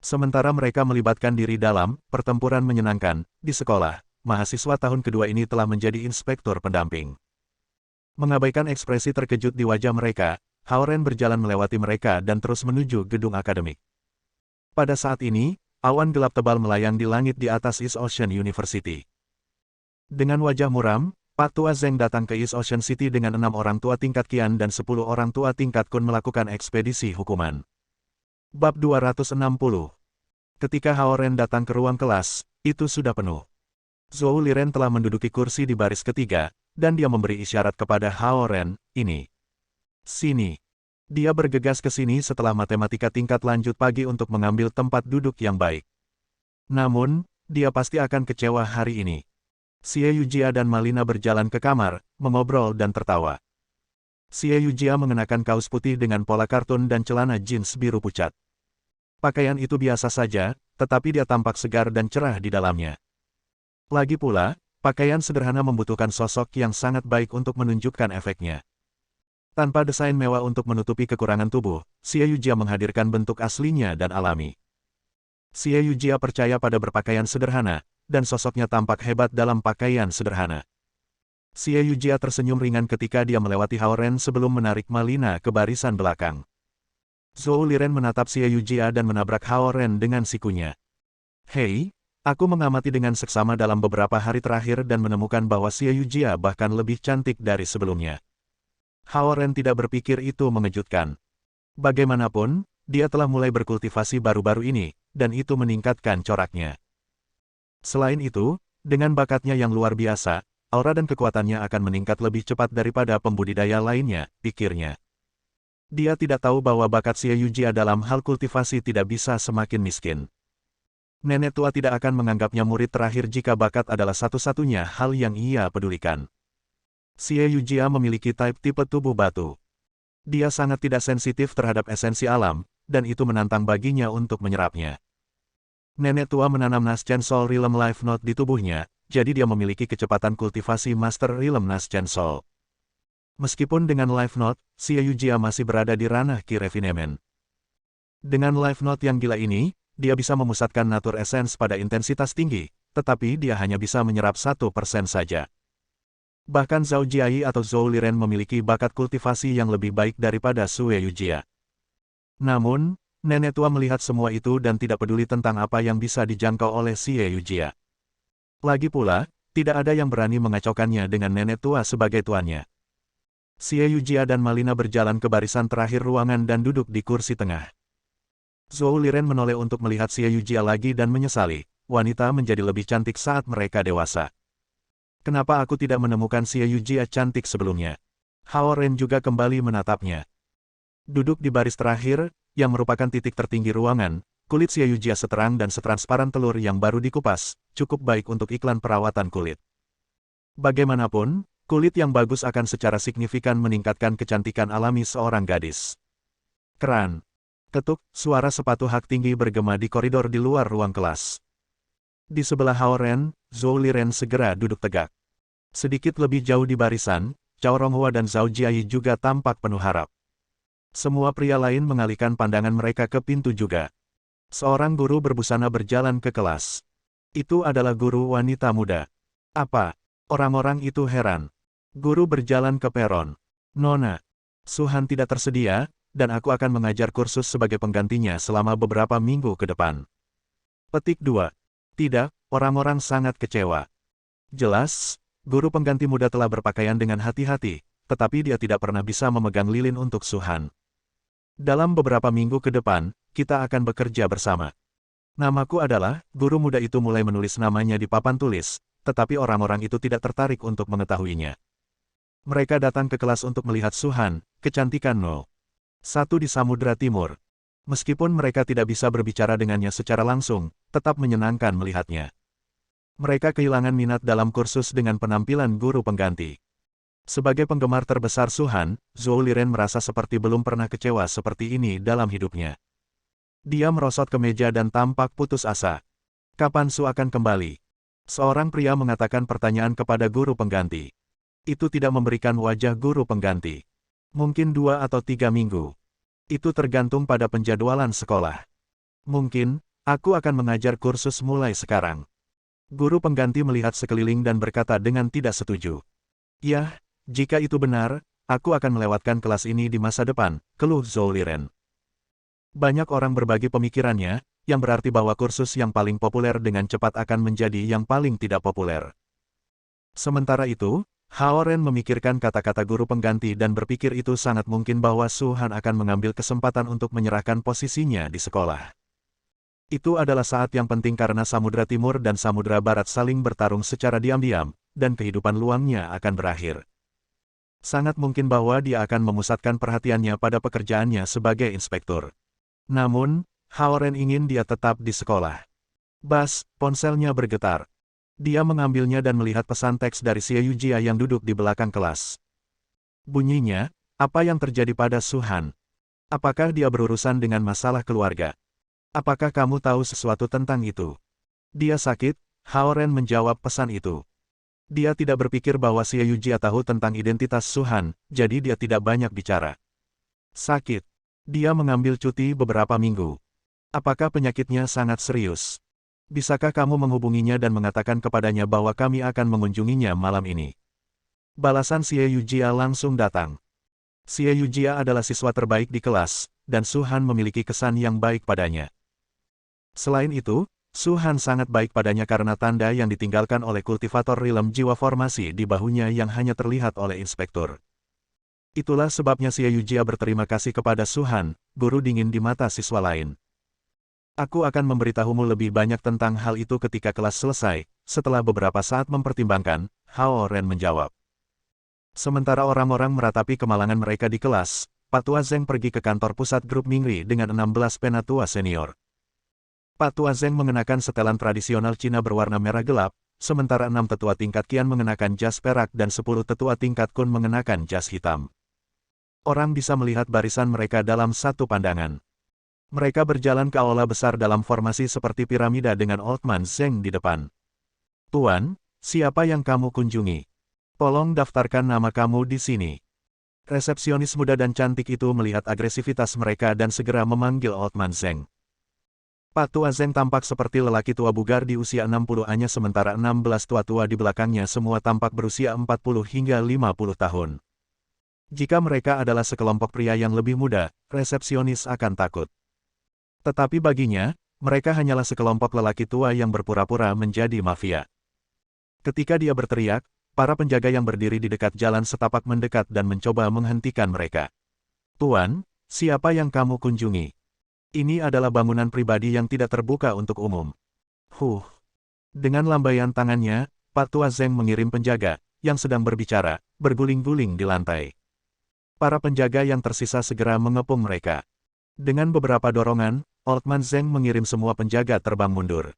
Sementara mereka melibatkan diri dalam pertempuran menyenangkan di sekolah, mahasiswa tahun kedua ini telah menjadi inspektur pendamping. Mengabaikan ekspresi terkejut di wajah mereka, Hao Ren berjalan melewati mereka dan terus menuju gedung akademik. Pada saat ini, awan gelap tebal melayang di langit di atas East Ocean University. Dengan wajah muram, Pak Tua Zeng datang ke East Ocean City dengan 6 orang tua tingkat Qian dan 10 orang tua tingkat Kun melakukan ekspedisi hukuman. Bab 260. Ketika Hao Ren datang ke ruang kelas, itu sudah penuh. Zhou Liren telah menduduki kursi di baris ketiga, dan dia memberi isyarat kepada Hao Ren, ini. Sini. Dia bergegas ke sini setelah matematika tingkat lanjut pagi untuk mengambil tempat duduk yang baik. Namun, dia pasti akan kecewa hari ini. Xie Yujia dan Malina berjalan ke kamar, mengobrol dan tertawa. Xie Yujia mengenakan kaos putih dengan pola kartun dan celana jeans biru pucat. Pakaian itu biasa saja, tetapi dia tampak segar dan cerah di dalamnya. Lagi pula, pakaian sederhana membutuhkan sosok yang sangat baik untuk menunjukkan efeknya. Tanpa desain mewah untuk menutupi kekurangan tubuh, Xie Yujia menghadirkan bentuk aslinya dan alami. Xie Yujia percaya pada berpakaian sederhana, dan sosoknya tampak hebat dalam pakaian sederhana. Xie Yujia tersenyum ringan ketika dia melewati Hao Ren sebelum menarik Malina ke barisan belakang. Zhou Liren menatap Xie Yujia dan menabrak Hao Ren dengan sikunya. Hei, aku mengamati dengan seksama dalam beberapa hari terakhir dan menemukan bahwa Xie Yujia bahkan lebih cantik dari sebelumnya. Hao Ren tidak berpikir itu mengejutkan. Bagaimanapun, dia telah mulai berkultivasi baru-baru ini, dan itu meningkatkan coraknya. Selain itu, dengan bakatnya yang luar biasa, aura dan kekuatannya akan meningkat lebih cepat daripada pembudidaya lainnya, pikirnya. Dia tidak tahu bahwa bakat Xie Yujia dalam hal kultivasi tidak bisa semakin miskin. Nenek tua tidak akan menganggapnya murid terakhir jika bakat adalah satu-satunya hal yang ia pedulikan. Xie Yujia memiliki tipe tubuh batu. Dia sangat tidak sensitif terhadap esensi alam, dan itu menantang baginya untuk menyerapnya. Nenek tua menanam Naschen Soul Realm Life Note di tubuhnya, jadi dia memiliki kecepatan kultivasi Master Realm Naschen Soul. Meskipun dengan Life Note, Xie Yujia masih berada di ranah Ki Refinement. Dengan Life Note yang gila ini, dia bisa memusatkan Nature Essence pada intensitas tinggi, tetapi dia hanya bisa menyerap 1% saja. Bahkan Zhao Jiai atau Zhou Liren memiliki bakat kultivasi yang lebih baik daripada Xie Yujia. Namun, nenek tua melihat semua itu dan tidak peduli tentang apa yang bisa dijangkau oleh Xie Yujia. Lagi pula, tidak ada yang berani mengacaukannya dengan nenek tua sebagai tuannya. Xie Yujia dan Malina berjalan ke barisan terakhir ruangan dan duduk di kursi tengah. Zhou Liren menoleh untuk melihat Xie Yujia lagi dan menyesali, wanita menjadi lebih cantik saat mereka dewasa. Kenapa aku tidak menemukan Xie Yujia cantik sebelumnya? Hao Ren juga kembali menatapnya. Duduk di baris terakhir, yang merupakan titik tertinggi ruangan, kulit Xie Yujia seterang dan setransparan telur yang baru dikupas, cukup baik untuk iklan perawatan kulit. Bagaimanapun, kulit yang bagus akan secara signifikan meningkatkan kecantikan alami seorang gadis. Keran. Ketuk, suara sepatu hak tinggi bergema di koridor di luar ruang kelas. Di sebelah Hao Ren, Zhou Liren segera duduk tegak. Sedikit lebih jauh di barisan, Cao Ronghua dan Zhao Jiayi juga tampak penuh harap. Semua pria lain mengalihkan pandangan mereka ke pintu juga. Seorang guru berbusana berjalan ke kelas. Itu adalah guru wanita muda. Apa? Orang-orang itu heran. Guru berjalan ke peron. Nona, Su-han tidak tersedia, dan aku akan mengajar kursus sebagai penggantinya selama beberapa minggu ke depan. Petik 2. Tidak, orang-orang sangat kecewa. Jelas, guru pengganti muda telah berpakaian dengan hati-hati, tetapi dia tidak pernah bisa memegang lilin untuk Su-han. Dalam beberapa minggu ke depan, kita akan bekerja bersama. Namaku adalah, guru muda itu mulai menulis namanya di papan tulis, tetapi orang-orang itu tidak tertarik untuk mengetahuinya. Mereka datang ke kelas untuk melihat Su-han, kecantikan No. 1 di Samudra Timur. Meskipun mereka tidak bisa berbicara dengannya secara langsung, tetap menyenangkan melihatnya. Mereka kehilangan minat dalam kursus dengan penampilan guru pengganti. Sebagai penggemar terbesar Su-han, Zhou Liren merasa seperti belum pernah kecewa seperti ini dalam hidupnya. Dia merosot ke meja dan tampak putus asa. Kapan Su akan kembali? Seorang pria mengatakan pertanyaan kepada guru pengganti. Itu tidak memberikan wajah guru pengganti. Mungkin 2 atau 3 minggu. Itu tergantung pada penjadwalan sekolah. Mungkin, aku akan mengajar kursus mulai sekarang. Guru pengganti melihat sekeliling dan berkata dengan tidak setuju. Yah, jika itu benar, aku akan melewatkan kelas ini di masa depan, keluh Zhou Liren. Banyak orang berbagi pemikirannya, yang berarti bahwa kursus yang paling populer dengan cepat akan menjadi yang paling tidak populer. Sementara itu, Hao Ren memikirkan kata-kata guru pengganti dan berpikir itu sangat mungkin bahwa Su-han akan mengambil kesempatan untuk menyerahkan posisinya di sekolah. Itu adalah saat yang penting karena Samudra Timur dan Samudra Barat saling bertarung secara diam-diam, dan kehidupan luangnya akan berakhir. Sangat mungkin bahwa dia akan memusatkan perhatiannya pada pekerjaannya sebagai inspektur. Namun, Hao Ren ingin dia tetap di sekolah. Bas, ponselnya bergetar. Dia mengambilnya dan melihat pesan teks dari Xie Yujia yang duduk di belakang kelas. Bunyinya, apa yang terjadi pada Su-han? Apakah dia berurusan dengan masalah keluarga? Apakah kamu tahu sesuatu tentang itu? Dia sakit, Hao Ren menjawab pesan itu. Dia tidak berpikir bahwa Xie Yujia tahu tentang identitas Su-han, jadi dia tidak banyak bicara. Sakit. Dia mengambil cuti beberapa minggu. Apakah penyakitnya sangat serius? Bisakah kamu menghubunginya dan mengatakan kepadanya bahwa kami akan mengunjunginya malam ini? Balasan Xie Yujia langsung datang. Xie Yujia adalah siswa terbaik di kelas, dan Su-han memiliki kesan yang baik padanya. Selain itu, Su-han sangat baik padanya karena tanda yang ditinggalkan oleh kultivator rilem jiwa formasi di bahunya yang hanya terlihat oleh inspektur. Itulah sebabnya Xie Yujia berterima kasih kepada Su-han, guru dingin di mata siswa lain. Aku akan memberitahumu lebih banyak tentang hal itu ketika kelas selesai, setelah beberapa saat mempertimbangkan, Hao Ren menjawab. Sementara orang-orang meratapi kemalangan mereka di kelas, Pak Tua Zeng pergi ke kantor pusat grup Mingri dengan 16 penatua senior. Pak Tua Zeng mengenakan setelan tradisional Cina berwarna merah gelap, sementara 6 tetua tingkat Qian mengenakan jas perak dan 10 tetua tingkat Kun mengenakan jas hitam. Orang bisa melihat barisan mereka dalam satu pandangan. Mereka berjalan ke aula besar dalam formasi seperti piramida dengan Old Man Zeng di depan. Tuan, siapa yang kamu kunjungi? Tolong daftarkan nama kamu di sini. Resepsionis muda dan cantik itu melihat agresivitas mereka dan segera memanggil Old Man Zeng. Pak Tua Zeng tampak seperti lelaki tua bugar di usia 60-anya sementara 16 tua-tua di belakangnya semua tampak berusia 40 hingga 50 tahun. Jika mereka adalah sekelompok pria yang lebih muda, resepsionis akan takut. Tetapi baginya, mereka hanyalah sekelompok lelaki tua yang berpura-pura menjadi mafia. Ketika dia berteriak, para penjaga yang berdiri di dekat jalan setapak mendekat dan mencoba menghentikan mereka. Tuan, siapa yang kamu kunjungi? Ini adalah bangunan pribadi yang tidak terbuka untuk umum. Dengan lambaian tangannya, Pak Tua Zeng mengirim penjaga, yang sedang berbicara, berguling-guling di lantai. Para penjaga yang tersisa segera mengepung mereka. Dengan beberapa dorongan, Old Man Zeng mengirim semua penjaga terbang mundur.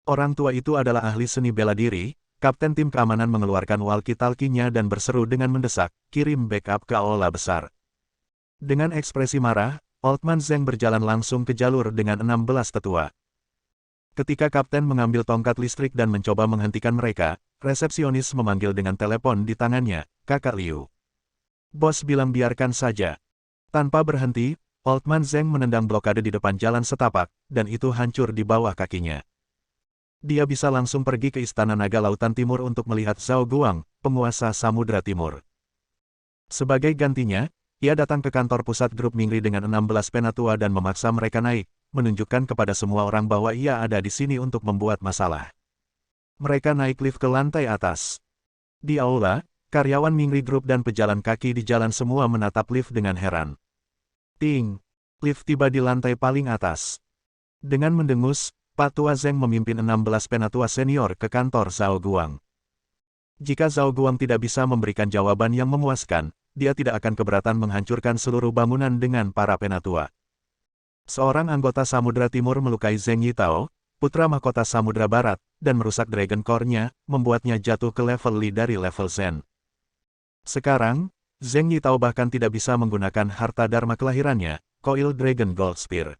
Orang tua itu adalah ahli seni bela diri, kapten tim keamanan mengeluarkan walkie-talkie-nya dan berseru dengan mendesak, kirim backup ke aula besar. Dengan ekspresi marah, Old Man Zeng berjalan langsung ke jalur dengan 16 tetua. Ketika kapten mengambil tongkat listrik dan mencoba menghentikan mereka, resepsionis memanggil dengan telepon di tangannya, Kakak Liu. Bos bilang biarkan saja. Tanpa berhenti, Old Man Zeng menendang blokade di depan jalan setapak, dan itu hancur di bawah kakinya. Dia bisa langsung pergi ke Istana Naga Lautan Timur untuk melihat Zhao Guang, penguasa Samudra Timur. Sebagai gantinya, ia datang ke kantor pusat grup Mingri dengan 16 penatua dan memaksa mereka naik, menunjukkan kepada semua orang bahwa ia ada di sini untuk membuat masalah. Mereka naik lift ke lantai atas. Di aula, karyawan Mingri Group dan pejalan kaki di jalan semua menatap lift dengan heran. Ting! Lift tiba di lantai paling atas. Dengan mendengus, Pak Tua Zeng memimpin 16 penatua senior ke kantor Zhao Guang. Jika Zhao Guang tidak bisa memberikan jawaban yang memuaskan, dia tidak akan keberatan menghancurkan seluruh bangunan dengan para penatua. Seorang anggota Samudra Timur melukai Zheng Yitao, putra mahkota Samudra Barat, dan merusak Dragon Core-nya, membuatnya jatuh ke level Li dari level Zen. Sekarang, Zheng Yitao bahkan tidak bisa menggunakan harta dharma kelahirannya, Coil Dragon Gold Spear.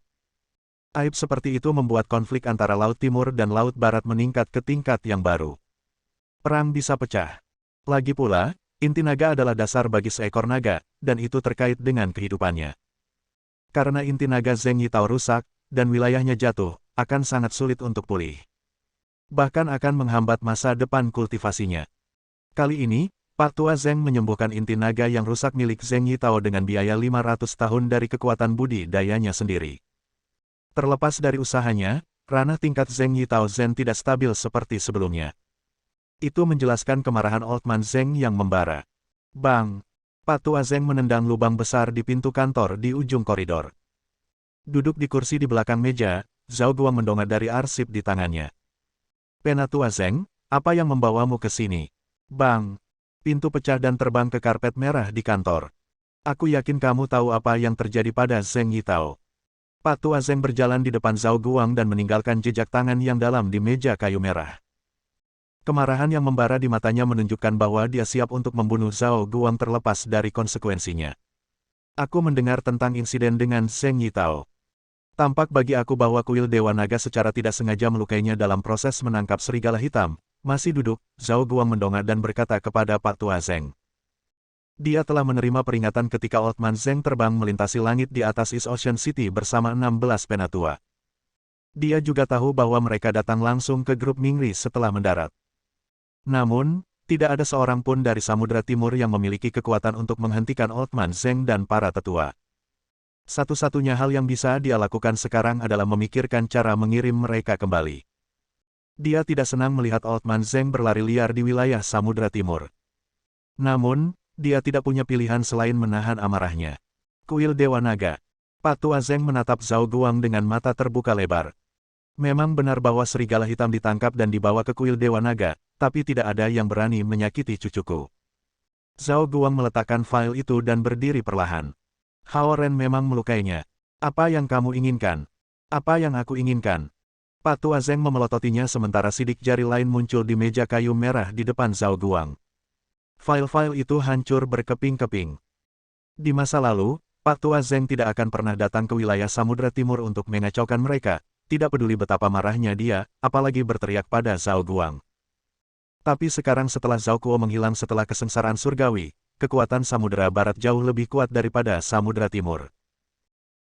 Aib seperti itu membuat konflik antara Laut Timur dan Laut Barat meningkat ke tingkat yang baru. Perang bisa pecah. Lagi pula, inti naga adalah dasar bagi seekor naga, dan itu terkait dengan kehidupannya. Karena inti naga Zheng Yitao rusak, dan wilayahnya jatuh, akan sangat sulit untuk pulih. Bahkan akan menghambat masa depan kultivasinya. Kali ini, Pak Tua Zeng menyembuhkan inti naga yang rusak milik Zheng Yitao dengan biaya 500 tahun dari kekuatan budidayanya sendiri. Terlepas dari usahanya, ranah tingkat Zheng Yitao Zen tidak stabil seperti sebelumnya. Itu menjelaskan kemarahan Old Man Zeng yang membara. Bang! Pak Tua Zeng menendang lubang besar di pintu kantor di ujung koridor. Duduk di kursi di belakang meja, Zhao Guang mendongak dari arsip di tangannya. Penatua Zeng, apa yang membawamu ke sini? Bang! Pintu pecah dan terbang ke karpet merah di kantor. Aku yakin kamu tahu apa yang terjadi pada Zheng Yitao. Pak Tua Zeng berjalan di depan Zhao Guang dan meninggalkan jejak tangan yang dalam di meja kayu merah. Kemarahan yang membara di matanya menunjukkan bahwa dia siap untuk membunuh Zhao Guang terlepas dari konsekuensinya. Aku mendengar tentang insiden dengan Zheng Yitao. Tampak bagi aku bahwa kuil Dewa Naga secara tidak sengaja melukainya dalam proses menangkap serigala hitam. Masih duduk, Zhao Guang mendongak dan berkata kepada Pak Tua Zeng. Dia telah menerima peringatan ketika Old Man Zeng terbang melintasi langit di atas East Ocean City bersama 16 penatua. Dia juga tahu bahwa mereka datang langsung ke grup Mingri setelah mendarat. Namun, tidak ada seorang pun dari Samudra Timur yang memiliki kekuatan untuk menghentikan Old Man Zeng dan para tetua. Satu-satunya hal yang bisa dia lakukan sekarang adalah memikirkan cara mengirim mereka kembali. Dia tidak senang melihat Old Man Zeng berlari liar di wilayah Samudra Timur. Namun, dia tidak punya pilihan selain menahan amarahnya. Kuil Dewa Naga. Pak Tua Zeng menatap Zhao Guang dengan mata terbuka lebar. Memang benar bahwa serigala hitam ditangkap dan dibawa ke kuil Dewa Naga, tapi tidak ada yang berani menyakiti cucuku. Zhao Guang meletakkan file itu dan berdiri perlahan. Hao Ren memang melukainya. Apa yang kamu inginkan? Apa yang aku inginkan? Pak Tua Zeng memelototinya sementara sidik jari lain muncul di meja kayu merah di depan Zhao Guang. File-file itu hancur berkeping-keping. Di masa lalu, Pak Tua Zeng tidak akan pernah datang ke wilayah Samudra Timur untuk mengacaukan mereka, tidak peduli betapa marahnya dia, apalagi berteriak pada Zhao Guang. Tapi sekarang setelah Zhao Kuo menghilang setelah kesengsaraan surgawi, kekuatan Samudra Barat jauh lebih kuat daripada Samudra Timur.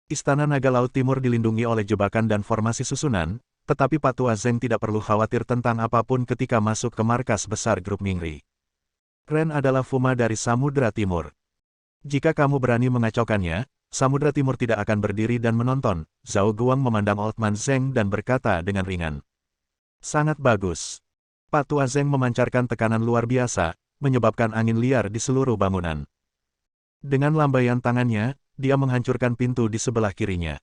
Istana Naga Laut Timur dilindungi oleh jebakan dan formasi susunan, tetapi Pak Tua Zeng tidak perlu khawatir tentang apapun ketika masuk ke markas besar grup Mingri. Ren adalah Fuma dari Samudra Timur. Jika kamu berani mengacaukannya, Samudra Timur tidak akan berdiri dan menonton. Zhao Guang memandang Old Man Zeng dan berkata dengan ringan. Sangat bagus. Pak Tua Zeng memancarkan tekanan luar biasa, menyebabkan angin liar di seluruh bangunan. Dengan lambaian tangannya, dia menghancurkan pintu di sebelah kirinya.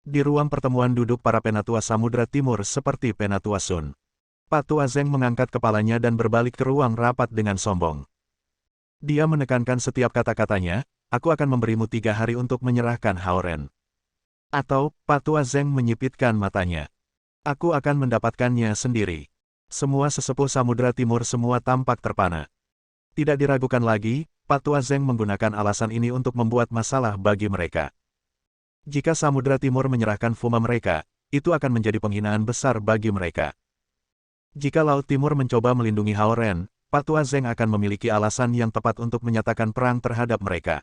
Di ruang pertemuan duduk para penatua Samudra Timur seperti Penatua Sun. Pak Tua Zeng mengangkat kepalanya dan berbalik ke ruang rapat dengan sombong. Dia menekankan setiap kata-katanya, aku akan memberimu 3 hari untuk menyerahkan Hao Ren. Atau, Pak Tua Zeng menyipitkan matanya. Aku akan mendapatkannya sendiri. Semua sesepuh Samudra Timur semua tampak terpana. Tidak diragukan lagi, Pak Tua Zeng menggunakan alasan ini untuk membuat masalah bagi mereka. Jika Samudra Timur menyerahkan Fuma mereka, itu akan menjadi penghinaan besar bagi mereka. Jika Laut Timur mencoba melindungi Hao Ren, Pak Tua Zeng akan memiliki alasan yang tepat untuk menyatakan perang terhadap mereka.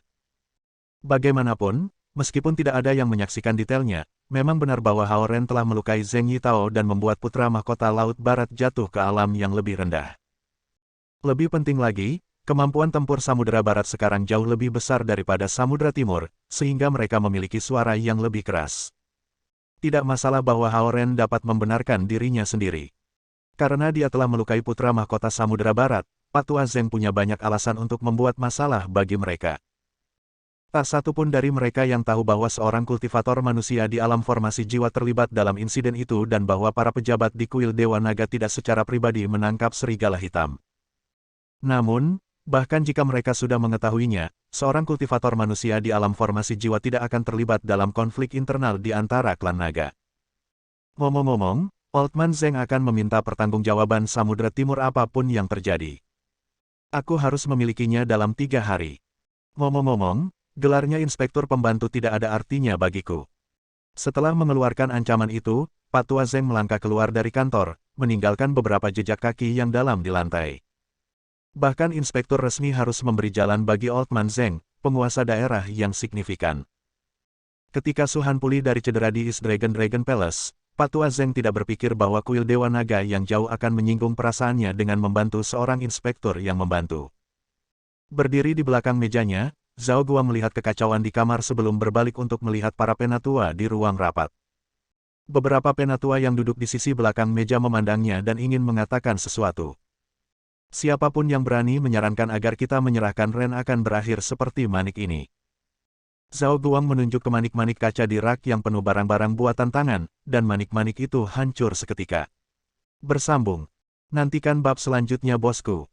Bagaimanapun, meskipun tidak ada yang menyaksikan detailnya, memang benar bahwa Hao Ren telah melukai Zheng Yitao dan membuat putra mahkota Laut Barat jatuh ke alam yang lebih rendah. Lebih penting lagi, kemampuan tempur Samudera Barat sekarang jauh lebih besar daripada Samudera Timur, sehingga mereka memiliki suara yang lebih keras. Tidak masalah bahwa Hao Ren dapat membenarkan dirinya sendiri. Karena dia telah melukai putra mahkota Samudera Barat, Pak Tua Zeng punya banyak alasan untuk membuat masalah bagi mereka. Tak satu pun dari mereka yang tahu bahwa seorang kultivator manusia di alam formasi jiwa terlibat dalam insiden itu dan bahwa para pejabat di kuil Dewa Naga tidak secara pribadi menangkap serigala hitam. Namun, bahkan jika mereka sudah mengetahuinya, seorang kultivator manusia di alam formasi jiwa tidak akan terlibat dalam konflik internal di antara klan naga. Ngomong-ngomong, Old Man Zeng akan meminta pertanggungjawaban Samudera Timur apapun yang terjadi. Aku harus memilikinya dalam 3 hari. Ngomong-ngomong, gelarnya inspektur pembantu tidak ada artinya bagiku. Setelah mengeluarkan ancaman itu, Pak Tua Zeng melangkah keluar dari kantor, meninggalkan beberapa jejak kaki yang dalam di lantai. Bahkan inspektur resmi harus memberi jalan bagi Old Man Zeng, penguasa daerah yang signifikan. Ketika Suhan pulih dari cedera di East Dragon Palace, Pak Tua Zeng tidak berpikir bahwa kuil Dewa Naga yang jauh akan menyinggung perasaannya dengan membantu seorang inspektur yang membantu. Berdiri di belakang mejanya, Zhao Gua melihat kekacauan di kamar sebelum berbalik untuk melihat para penatua di ruang rapat. Beberapa penatua yang duduk di sisi belakang meja memandangnya dan ingin mengatakan sesuatu. Siapapun yang berani menyarankan agar kita menyerahkan Ren akan berakhir seperti manik ini. Zhao Guang menunjuk ke manik-manik kaca di rak yang penuh barang-barang buatan tangan, dan manik-manik itu hancur seketika. Bersambung. Nantikan bab selanjutnya bosku.